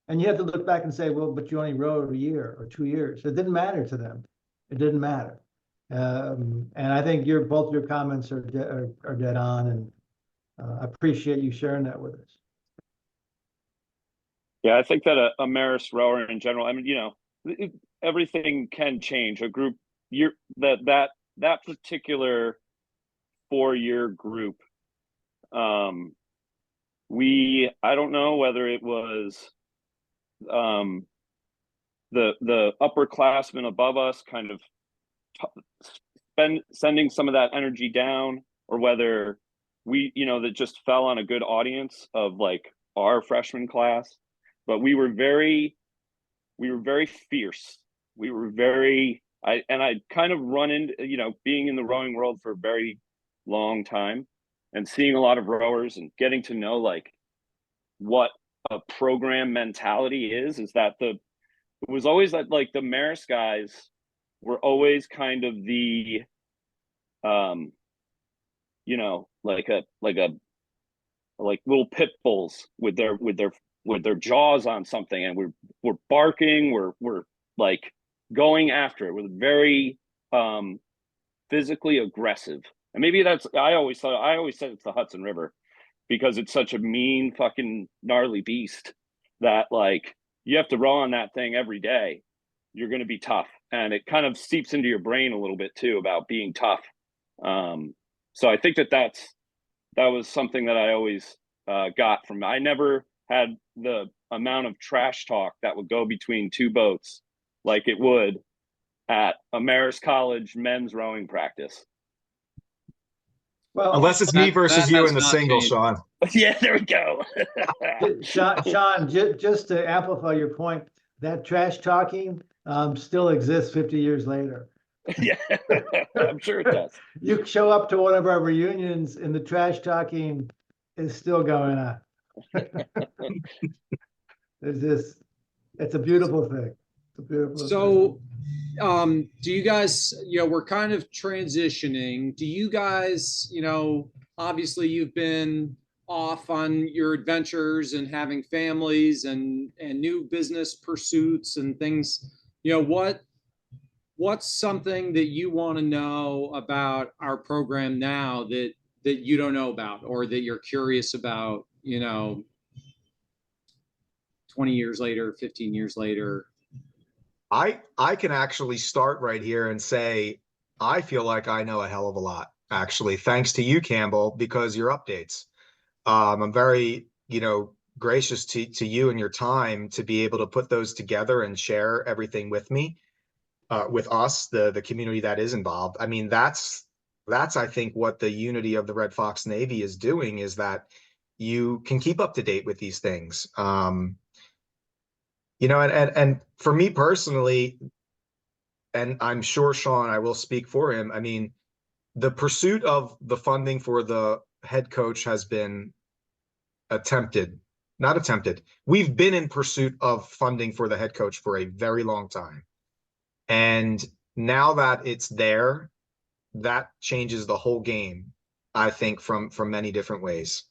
And you have to look back and say, well, but you only rode a year or 2 years. It didn't matter to them. It didn't matter. And I think both your comments are dead on, and I appreciate you sharing that with us. Yeah, I think that a Marist rower in general, I mean, everything can change. A group, that particular 4-year group, I don't know whether it was the upperclassmen above us kind of sending some of that energy down, or whether that just fell on a good audience of like our freshman class. But we were very fierce. We were I kind of run into, being in the rowing world for a very long time and seeing a lot of rowers and getting to know like what a program mentality is that it was always that like the Marist guys were always kind of the like little pit bulls with their jaws on something, and we're barking, we're like going after it. We're very physically aggressive. And maybe I always said it's the Hudson River, because it's such a mean fucking gnarly beast that like you have to row on that thing every day. You're going to be tough, and it kind of seeps into your brain a little bit too about being tough. So I think that was something that I always got from. I never had the amount of trash talk that would go between two boats like it would at a Marist College men's rowing practice. Well, unless it's me versus you in the single, Sean. Yeah, there we go. Sean, just to amplify your point, that trash talking still exists 50 years later. Yeah, I'm sure it does. You show up to one of our reunions and the trash talking is still going on. It's a beautiful thing. It's a beautiful thing. Do you guys, we're kind of transitioning. Do you guys, obviously you've been off on your adventures and having families and new business pursuits and things, what's something that you want to know about our program now that you don't know about, or that you're curious about, 20 years later, 15 years later? I can actually start right here and say, I feel like I know a hell of a lot, actually, thanks to you, Campbell, because your updates. I'm very, gracious to you and your time to be able to put those together and share everything with me, with us, the community that is involved. I mean, that's I think what the unity of the Red Fox Navy is doing, is that you can keep up to date with these things. And for me personally, and I'm sure Sean, I will speak for him, I mean, the pursuit of the funding for the head coach has been not attempted. We've been in pursuit of funding for the head coach for a very long time. And now that it's there, that changes the whole game, I think, from many different ways.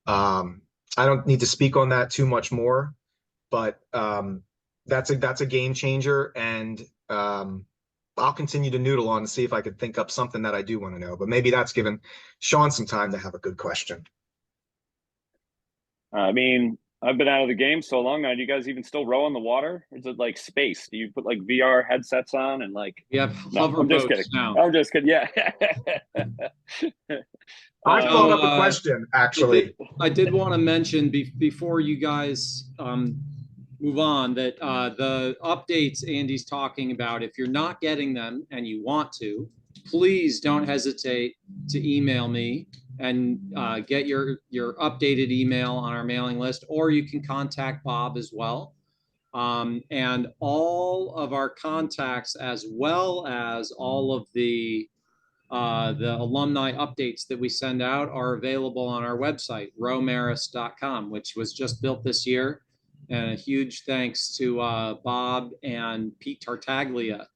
I don't need to speak on that too much more, but that's a game changer, and I'll continue to noodle on to see if I could think up something that I do want to know, but maybe that's given Sean some time to have a good question. I mean, I've been out of the game so long now. Do you guys even still row on the water? Or is it like space? Do you put like VR headsets on and like? We have No, hover I'm just kidding. boats now. I'm just kidding. Yeah. I thought up a Uh, question, actually. I did want to mention before you guys move on that the updates Andy's talking about, if you're not getting them and you want to, please don't hesitate to email me and get your updated email on our mailing list, or you can contact Bob as well. And all of our contacts, as well as all of the alumni updates that we send out, are available on our website, rowmarist.com, which was just built this year. And a huge thanks to Bob and Pete Tartaglia,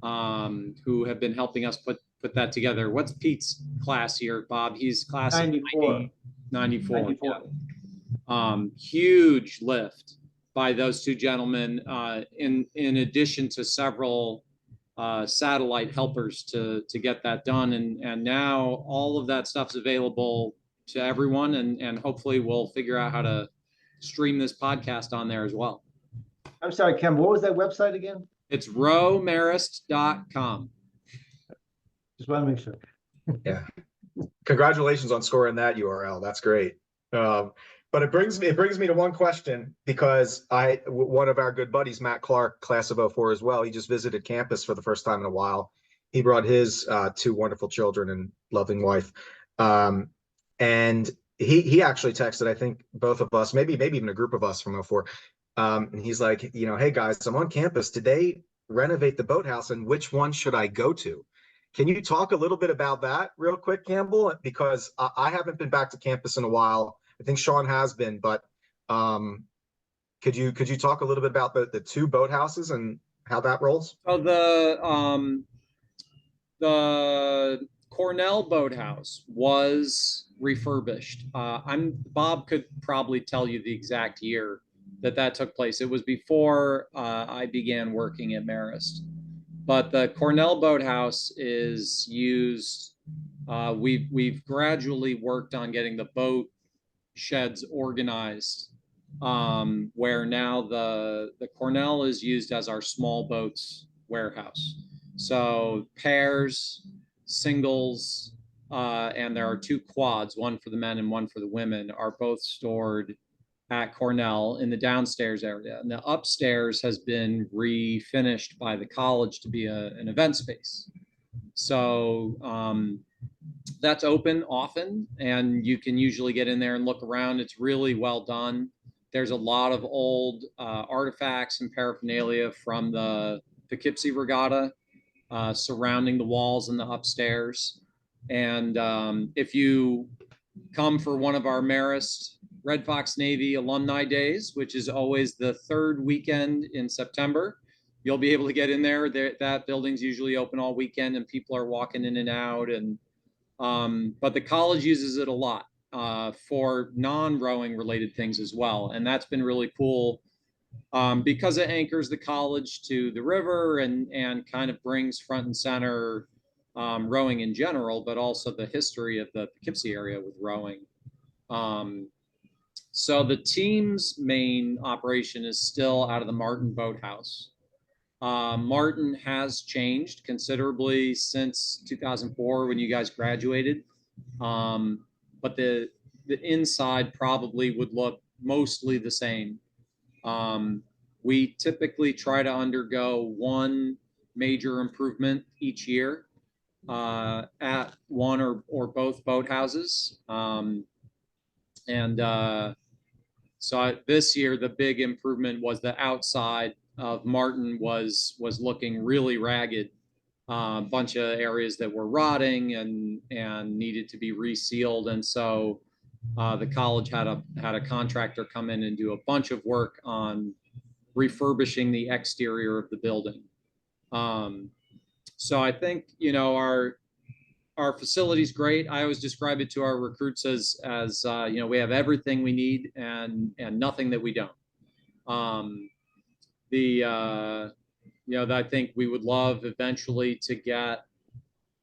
who have been helping us put that together. What's Pete's class here, Bob? He's class 94. 94. Yeah. Huge lift by those two gentlemen, in addition to several satellite helpers to get that done. And now all of that stuff's available to everyone, and hopefully we'll figure out how to stream this podcast on there as well. I'm sorry, Ken, what was that website again? It's rowmarist.com. Just want to make sure. Yeah. Congratulations on scoring that URL. That's great. But it brings me to one question, because one of our good buddies, Matt Clark, class of 04 as well, he just visited campus for the first time in a while. He brought his two wonderful children and loving wife. And he actually texted, I think, both of us, maybe even a group of us from 04. And he's like, hey guys, I'm on campus. Did they renovate the boathouse, and which one should I go to? Can you talk a little bit about that real quick, Campbell? Because I haven't been back to campus in a while. I think Sean has been, but could you talk a little bit about the two boathouses and how that rolls? Oh, the Cornell boathouse was refurbished. Bob could probably tell you the exact year that took place. It was before I began working at Marist. But the Cornell boathouse is used. We've gradually worked on getting the boat sheds organized, where now the Cornell is used as our small boats warehouse. So pairs, singles, and there are two quads, one for the men and one for the women, are both stored at Cornell in the downstairs area. And the upstairs has been refinished by the college to be an event space. So that's open often, and you can usually get in there and look around. It's really well done. There's a lot of old artifacts and paraphernalia from the Poughkeepsie Regatta surrounding the walls in the upstairs. And if you come for one of our Marist Red Fox Navy Alumni Days, which is always the third weekend in September, you'll be able to get in there. That building's usually open all weekend, and people are walking in and out. And but the college uses it a lot for non-rowing related things as well, and that's been really cool because it anchors the college to the river and kind of brings front and center rowing in general, but also the history of the Poughkeepsie area with rowing. So the team's main operation is still out of the Martin Boathouse. Martin has changed considerably since 2004 when you guys graduated, but the inside probably would look mostly the same. We typically try to undergo one major improvement each year at one or both boathouses. So this year, the big improvement was the outside of Martin was looking really ragged. A bunch of areas that were rotting and needed to be resealed. And so the college had a contractor come in and do a bunch of work on refurbishing the exterior of the building. So I think, our facility's great. I always describe it to our recruits as we have everything we need and nothing that we don't. I think we would love eventually to get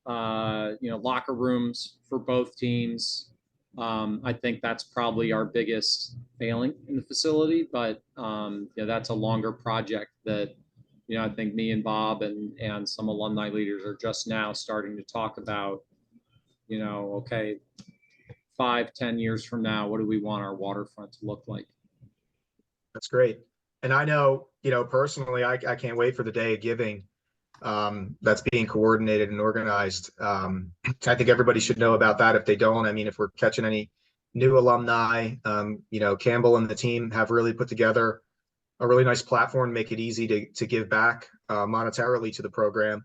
locker rooms for both teams. I think that's probably our biggest failing in the facility, but that's a longer project that I think me and Bob and some alumni leaders are just now starting to talk about. Okay, 5-10 years from now, what do we want our waterfront to look like? That's great. And I know, personally, I can't wait for the day of giving that's being coordinated and organized. I think everybody should know about that if they don't. I mean, if we're catching any new alumni, Campbell and the team have really put together a really nice platform, make it easy to give back monetarily to the program.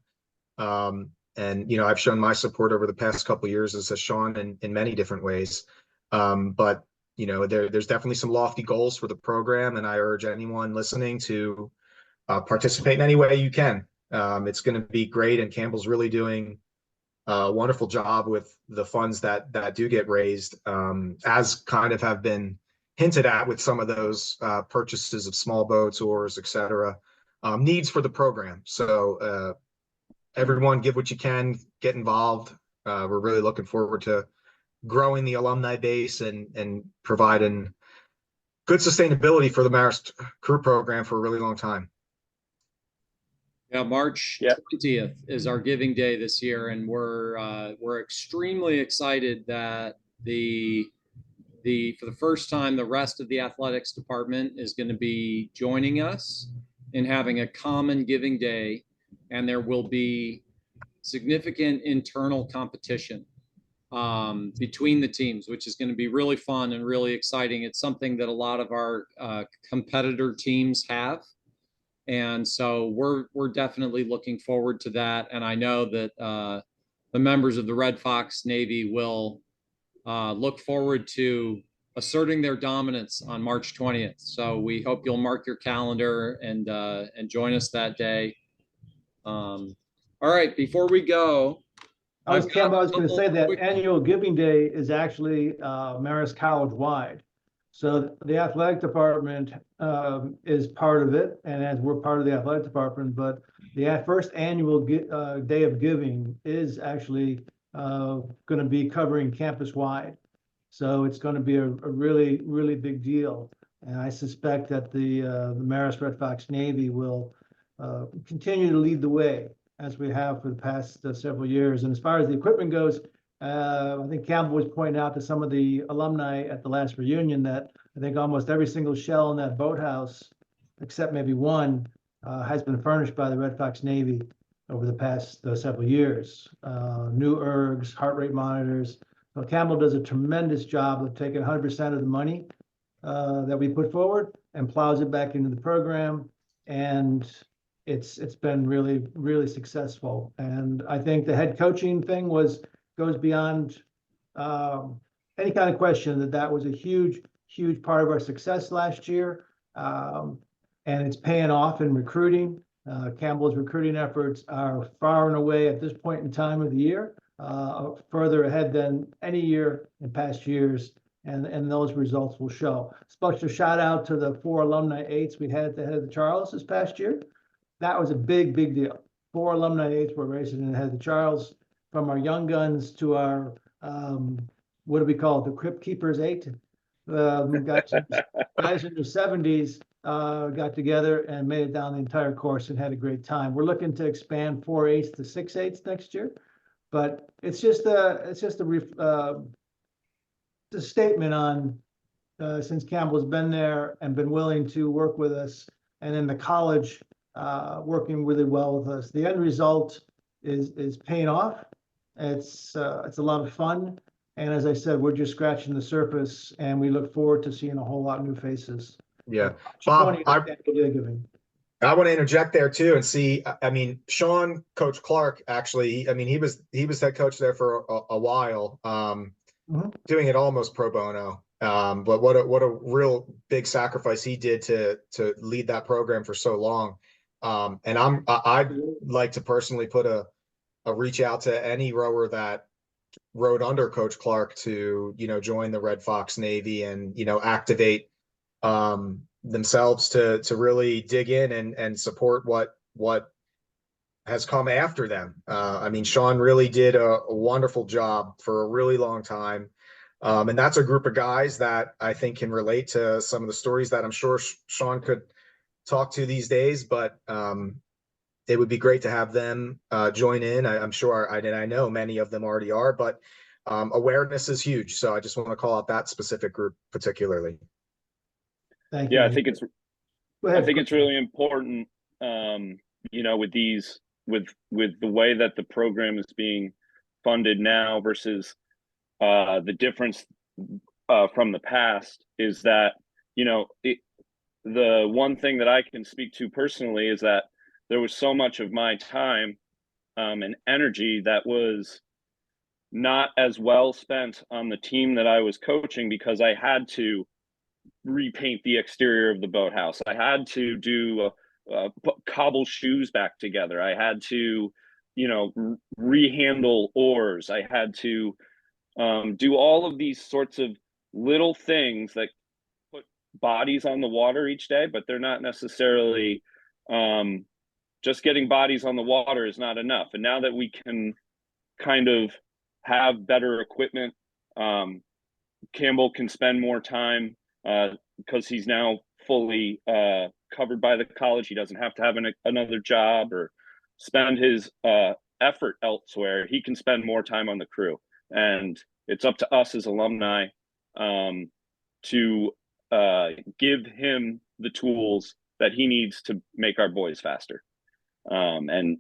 And I've shown my support over the past couple of years, as has Sean, in many different ways. But there's definitely some lofty goals for the program, and I urge anyone listening to participate in any way you can. It's going to be great, and Campbell's really doing a wonderful job with the funds that do get raised, as kind of have been hinted at with some of those purchases of small boats, oars, etc. Needs for the program. So everyone, give what you can, get involved. We're really looking forward to growing the alumni base and providing good sustainability for the Marist crew program for a really long time. Yeah, March 20th is our giving day this year, and we're extremely excited that for the first time, the rest of the athletics department is going to be joining us in having a common giving day, and there will be significant internal competition between the teams, which is going to be really fun and really exciting. It's something that a lot of our competitor teams have. And so we're definitely looking forward to that. And I know that the members of the Red Fox Navy will look forward to asserting their dominance on March 20th. So we hope you'll mark your calendar and join us that day. All right, before we go, I was going to say that annual giving day is actually Marist College wide. So the athletic department is part of it, and as we're part of the athletic department, but the first annual day of giving is actually going to be covering campus wide. So it's going to be a really, really big deal. And I suspect that the Marist Red Fox Navy will continue to lead the way, as we have for the past several years. And as far as the equipment goes, I think Campbell was pointing out to some of the alumni at the last reunion that I think almost every single shell in that boathouse, except maybe one, has been furnished by the Red Fox Navy over the past several years. New ergs, heart rate monitors. So Campbell does a tremendous job of taking 100% of the money that we put forward and plows it back into the program. And it's been really, really successful. And I think the head coaching thing goes beyond any kind of question that was a huge, huge part of our success last year. And it's paying off in recruiting. Campbell's recruiting efforts are far and away at this point in time of the year, further ahead than any year in past years. And those results will show. Special shout out to the 4 alumni 8s we had at the Head of the Charles this past year. That was a big, big deal. 4 alumni 8s were racing in the Head of the Charles, from our young guns to our, what do we call it, the Crypt Keepers 8. Guys in their 70s got together and made it down the entire course and had a great time. We're looking to expand 4 8s to 6 8s next year, but it's just a statement on since Campbell's been there and been willing to work with us, and then the college working really well with us. The end result is paying off. It's a lot of fun, and as I said, we're just scratching the surface, and we look forward to seeing a whole lot of new faces. Yeah, Bob, I want to interject there too and see. I mean, Sean, Coach Clarke, actually, I mean, he was head coach there for a while, doing it almost pro bono. But what a real big sacrifice he did to lead that program for so long. And I'd like to personally put a reach out to any rower that rode under Coach Clarke to, join the Red Fox Navy and, activate themselves to really dig in and support what has come after them. I mean, Sean really did a wonderful job for a really long time. And that's a group of guys that I think can relate to some of the stories that I'm sure Sean could talk to these days, but it would be great to have them join in. I'm sure, I know many of them already are, but awareness is huge. So I just want to call out that specific group particularly. Thank you. Yeah, I think it's Go ahead. really important, with these, with the way that the program is being funded now versus the difference from the past is that, the one thing that I can speak to personally is that there was so much of my time and energy that was not as well spent on the team that I was coaching, because I had to repaint the exterior of the boathouse. I had to do cobble shoes back together. I had to, rehandle oars. I had to do all of these sorts of little things that put bodies on the water each day, but they're not necessarily just getting bodies on the water is not enough. And now that we can kind of have better equipment, Campbell can spend more time because he's now fully covered by the college. He doesn't have to have another job or spend his effort elsewhere. He can spend more time on the crew. And it's up to us as alumni to give him the tools that he needs to make our boys faster. And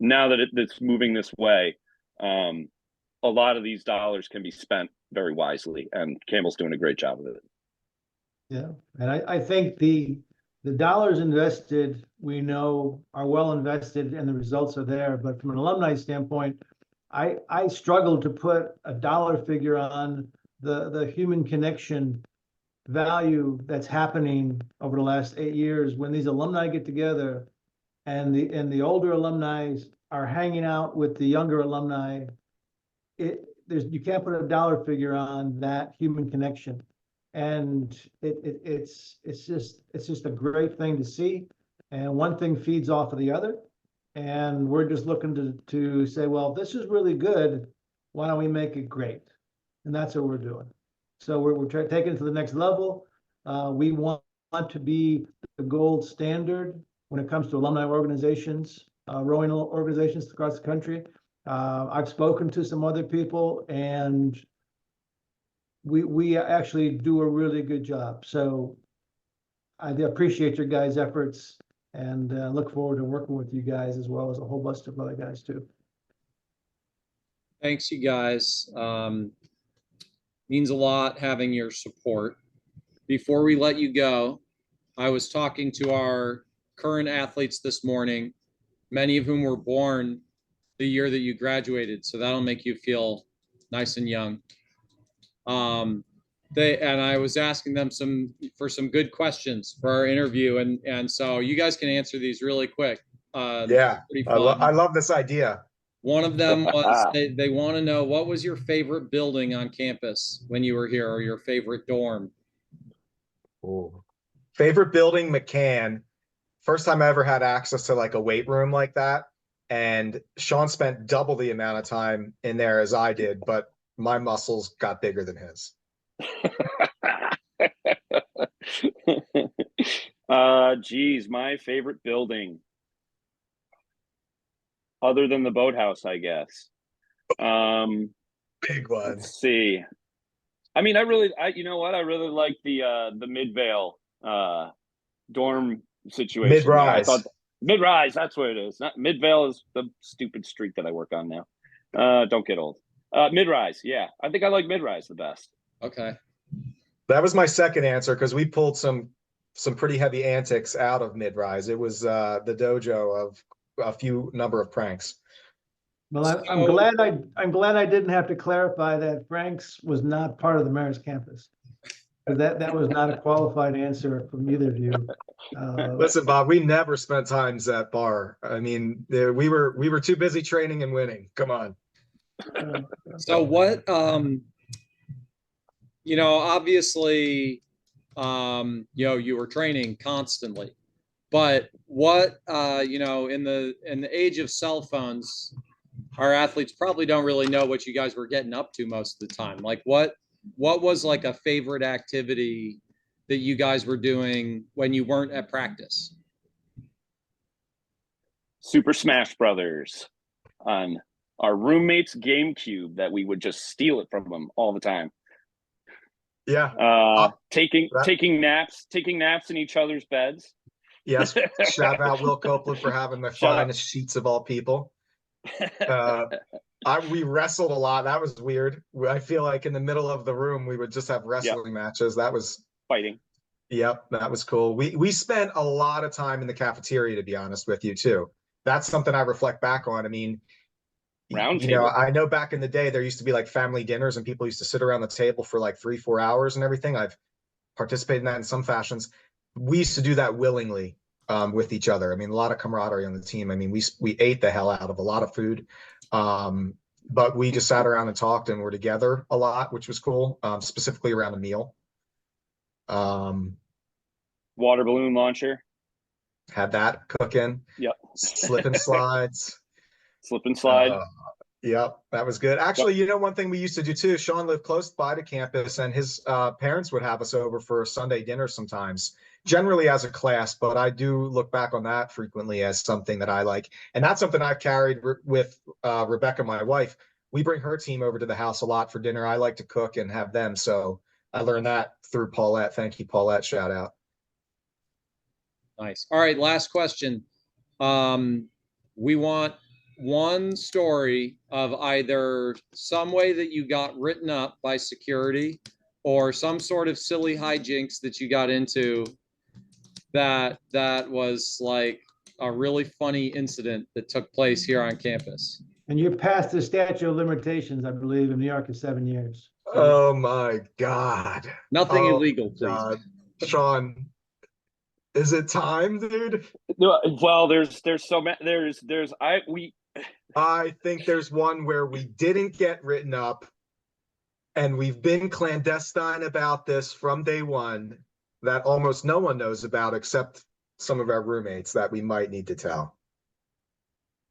now that it's moving this way, a lot of these dollars can be spent very wisely, and Campbell's doing a great job of it. Yeah, and I think the dollars invested, we know, are well invested and the results are there. But from an alumni standpoint, I struggle to put a dollar figure on the human connection value that's happening over the last 8 years when these alumni get together and the older alumni are hanging out with the younger alumni. You can't put a dollar figure on that human connection, and it's just a great thing to see, and one thing feeds off of the other, and we're just looking to say, well, this is really good, why don't we make it great? And that's what we're doing. So we're taking it to the next level. We want to be the gold standard when it comes to alumni organizations, rowing organizations across the country. I've spoken to some other people, and we actually do a really good job. So I appreciate your guys' efforts, and look forward to working with you guys as well as a whole bunch of other guys too. Thanks, you guys. Means a lot having your support. Before we let you go, I was talking to our current athletes this morning, many of whom were born the year that you graduated, so that'll make you feel nice and young. And I was asking them for some good questions for our interview, and so you guys can answer these really quick. Yeah, I love this idea. One of them was they want to know, what was your favorite building on campus when you were here, or your favorite dorm? Ooh. Favorite building, McCann. First time I ever had access to like a weight room like that. And Sean spent double the amount of time in there as I did, but my muscles got bigger than his. Geez, my favorite building, other than the boathouse, I guess. Big one. Let's see. I mean, I really like the Midvale dorm situation. Mid-rise. Mid-rise, that's what it is. Not Midvale is the stupid street that I work on now. Don't get old. Mid-rise, yeah. I think I like Mid-rise the best. Okay. That was my second answer because we pulled some pretty heavy antics out of Mid-rise. It was the dojo of a number of pranks. Well, I'm glad I didn't have to clarify that Frank's was not part of the Marist campus. That was not a qualified answer from either of you. Listen, Bob, we never spent times at bar. I mean, we were too busy training and winning. Come on. So what, obviously, you were training constantly, but what, in the age of cell phones, our athletes probably don't really know what you guys were getting up to most of the time. Like what what was like a favorite activity that you guys were doing when you weren't at practice? Super Smash Brothers on our roommate's GameCube that we would just steal it from them all the time. Yeah. Taking naps in each other's beds. Yes. Shout out Will Copeland for having the finest sheets of all people. We wrestled a lot. That was weird. I feel like in the middle of the room, we would just have wrestling matches. That was fighting. Yep, that was cool. We spent a lot of time in the cafeteria, to be honest with you, too. That's something I reflect back on. I mean, I know back in the day, there used to be like family dinners and people used to sit around the table for like 3-4 hours and everything. I've participated in that in some fashions. We used to do that willingly with each other. I mean, a lot of camaraderie on the team. I mean, we ate the hell out of a lot of food, but we just sat around and talked and were together a lot, which was cool, specifically around a meal. Water balloon launcher. Had that cooking. Yep. Slip and slides. Slip and slide. Yep, that was good. Actually, one thing we used to do too, Sean lived close by to campus and his parents would have us over for a Sunday dinner sometimes, generally as a class, but I do look back on that frequently as something that I like. And that's something I've carried with Rebecca, my wife. We bring her team over to the house a lot for dinner. I like to cook and have them. So I learned that through Paulette. Thank you, Paulette. Shout out. Nice. All right, last question. We want one story of either some way that you got written up by security or some sort of silly hijinks that you got into that was like a really funny incident that took place here on campus. And you're past the statute of limitations, I believe, in New York is 7 years. Oh my God. Nothing illegal, please. God. Sean, is it time, dude? Well, there's so many. I think there's one where we didn't get written up, and we've been clandestine about this from day one that almost no one knows about except some of our roommates that we might need to tell.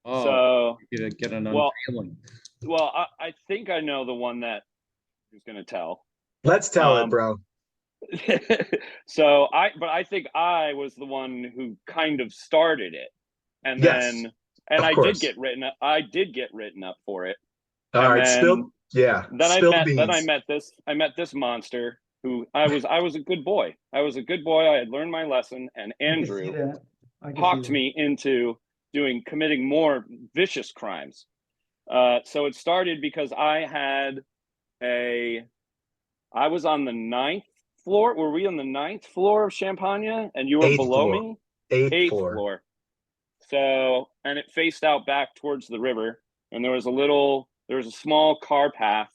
Oh, so get an unveiling. Well, I think I know the one that he's going to tell. Let's tell it, bro. So I think I was the one who kind of started it, and yes, then I did get written up. I did get written up for it. All right, then I met this monster who I was a good boy. I was a good boy. I had learned my lesson, and Andrew talked me into committing more vicious crimes. So it started because I was on the 9th floor. Were we on the 9th floor of Champagne and you were below me? 8th floor. So, and it faced out back towards the river, and there was a small car path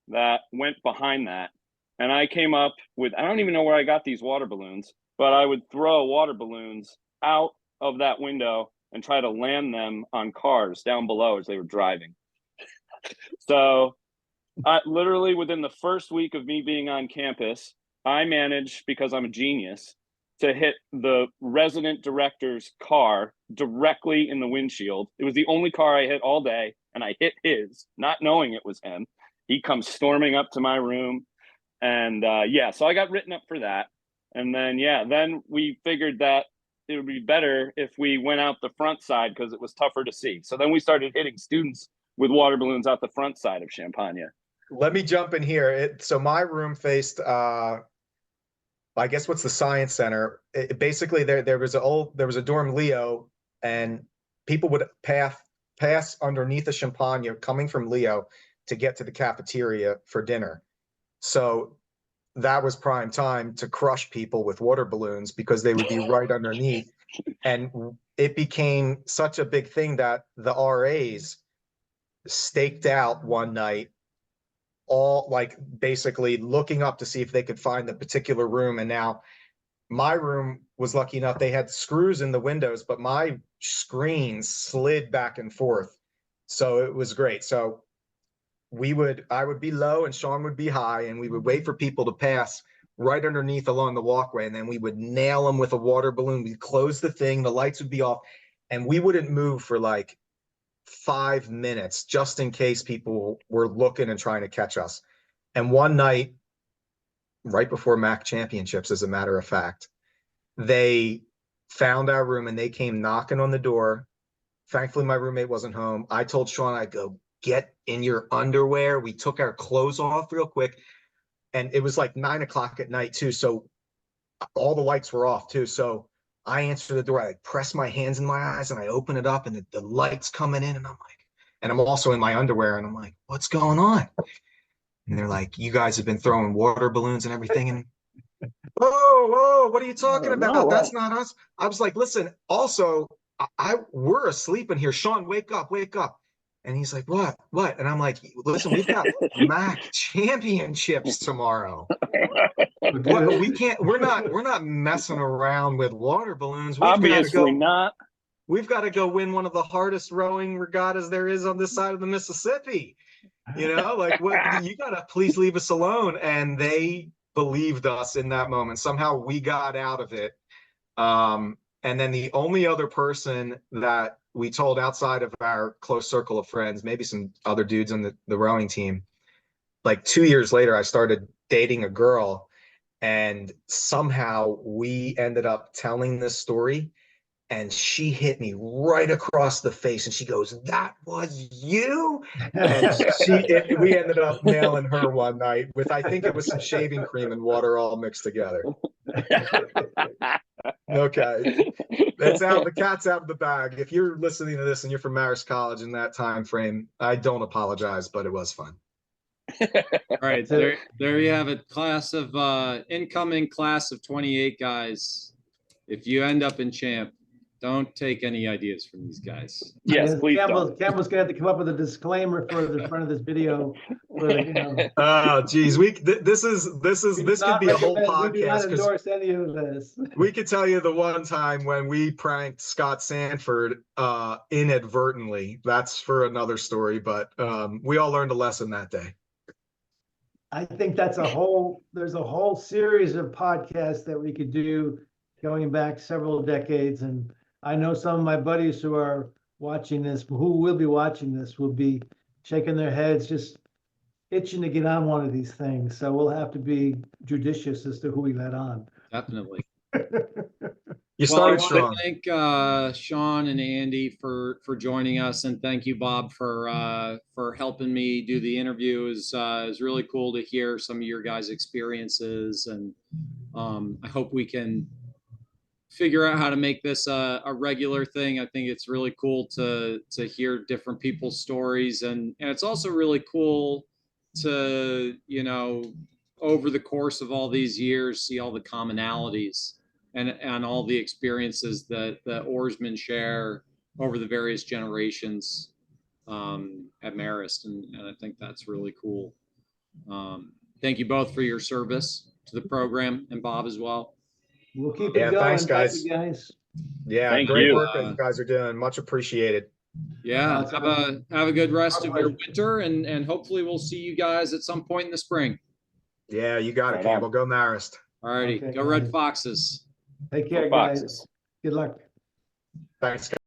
that went behind that. And I came up with, I don't even know where I got these water balloons, but I would throw water balloons out of that window and try to land them on cars down below as they were driving. So literally within the first week of me being on campus, I managed, because I'm a genius, to hit the resident director's car directly in the windshield. It was the only car I hit all day, and I hit his, not knowing it was him. He comes storming up to my room, and so I got written up for that. And then we figured that it would be better if we went out the front side because it was tougher to see. So then we started hitting students with water balloons out the front side of Champagne. Let me jump in here. So my room faced, I guess what's the Science Center? Basically, there was a dorm Leo, and people would pass underneath the Champagne coming from Leo to get to the cafeteria for dinner. So that was prime time to crush people with water balloons because they would be right underneath. And it became such a big thing that the RAs staked out one night, all like basically looking up to see if they could find the particular room. And now my room was lucky enough, they had screws in the windows, but my screen slid back and forth. So it was great. So I would be low and Sean would be high, and we would wait for people to pass right underneath along the walkway. And then we would nail them with a water balloon. We'd close the thing, the lights would be off, and we wouldn't move for like 5 minutes just in case people were looking and trying to catch us. And one night, right before MAC championships, as a matter of fact, they found our room and they came knocking on the door. Thankfully, my roommate wasn't home. I told Sean, I go, get in your underwear. We took our clothes off real quick. And it was like 9 o'clock at night too. So all the lights were off too. So I answer the door. I press my hands in my eyes and I open it up and the light's coming in. And I'm like, and I'm also in my underwear. And I'm like, what's going on? And they're like, you guys have been throwing water balloons and everything. And whoa, what are you talking about? No That's way. not us. I was like, listen, also, we're asleep in here. Sean, wake up. And he's like, what? And I'm like, listen, we've got MAC championships tomorrow. We're not messing around with water balloons. Obviously not. We've got to go win one of the hardest rowing regattas there is on this side of the Mississippi. Like, what, you got to please leave us alone. And they believed us in that moment. Somehow we got out of it. And then the only other person that we told outside of our close circle of friends, maybe some other dudes on the rowing team, like 2 years later, I started dating a girl and somehow we ended up telling this story and she hit me right across the face and she goes, that was you? And we ended up nailing her one night with, I think it was some shaving cream and water all mixed together. Okay. It's out. The cat's out of the bag. If you're listening to this and you're from Marist College in that time frame, I don't apologize, but it was fun. All right, there you have it. Incoming class of 28 guys. If you end up in champ, don't take any ideas from these guys. Yes, please don't. Campbell's gonna have to come up with a disclaimer for the front of this video. Oh, geez, this could be a whole podcast. We do not endorse any of this. We could tell you the one time when we pranked Scott Sanford inadvertently. That's for another story, but we all learned a lesson that day. I think there's a whole series of podcasts that we could do going back several decades. And I know some of my buddies who are watching this, who will be watching this, will be shaking their heads, just itching to get on one of these things. So we'll have to be judicious as to who we let on. Definitely. You started I strong. want to thank Sean and Andy for joining us, and thank you, Bob, for helping me do the interview. It was really cool to hear some of your guys' experiences, and I hope we can figure out how to make this a regular thing. I think it's really cool to hear different people's stories, and it's also really cool to, over the course of all these years, see all the commonalities and all the experiences that the oarsmen share over the various generations at Marist. And I think that's really cool. Thank you both for your service to the program, and Bob as well. We'll keep it going. Thanks, guys. Thank you, guys. Yeah, Thank great you. work that you guys are doing. Much appreciated. Yeah, have a good rest of your winter, and hopefully we'll see you guys at some point in the spring. Yeah, you got it, Right Campbell. on. Go Marist. All righty, Okay, go Red guys. Foxes. Take care, Go guys. Foxes. Good luck. Thanks, guys.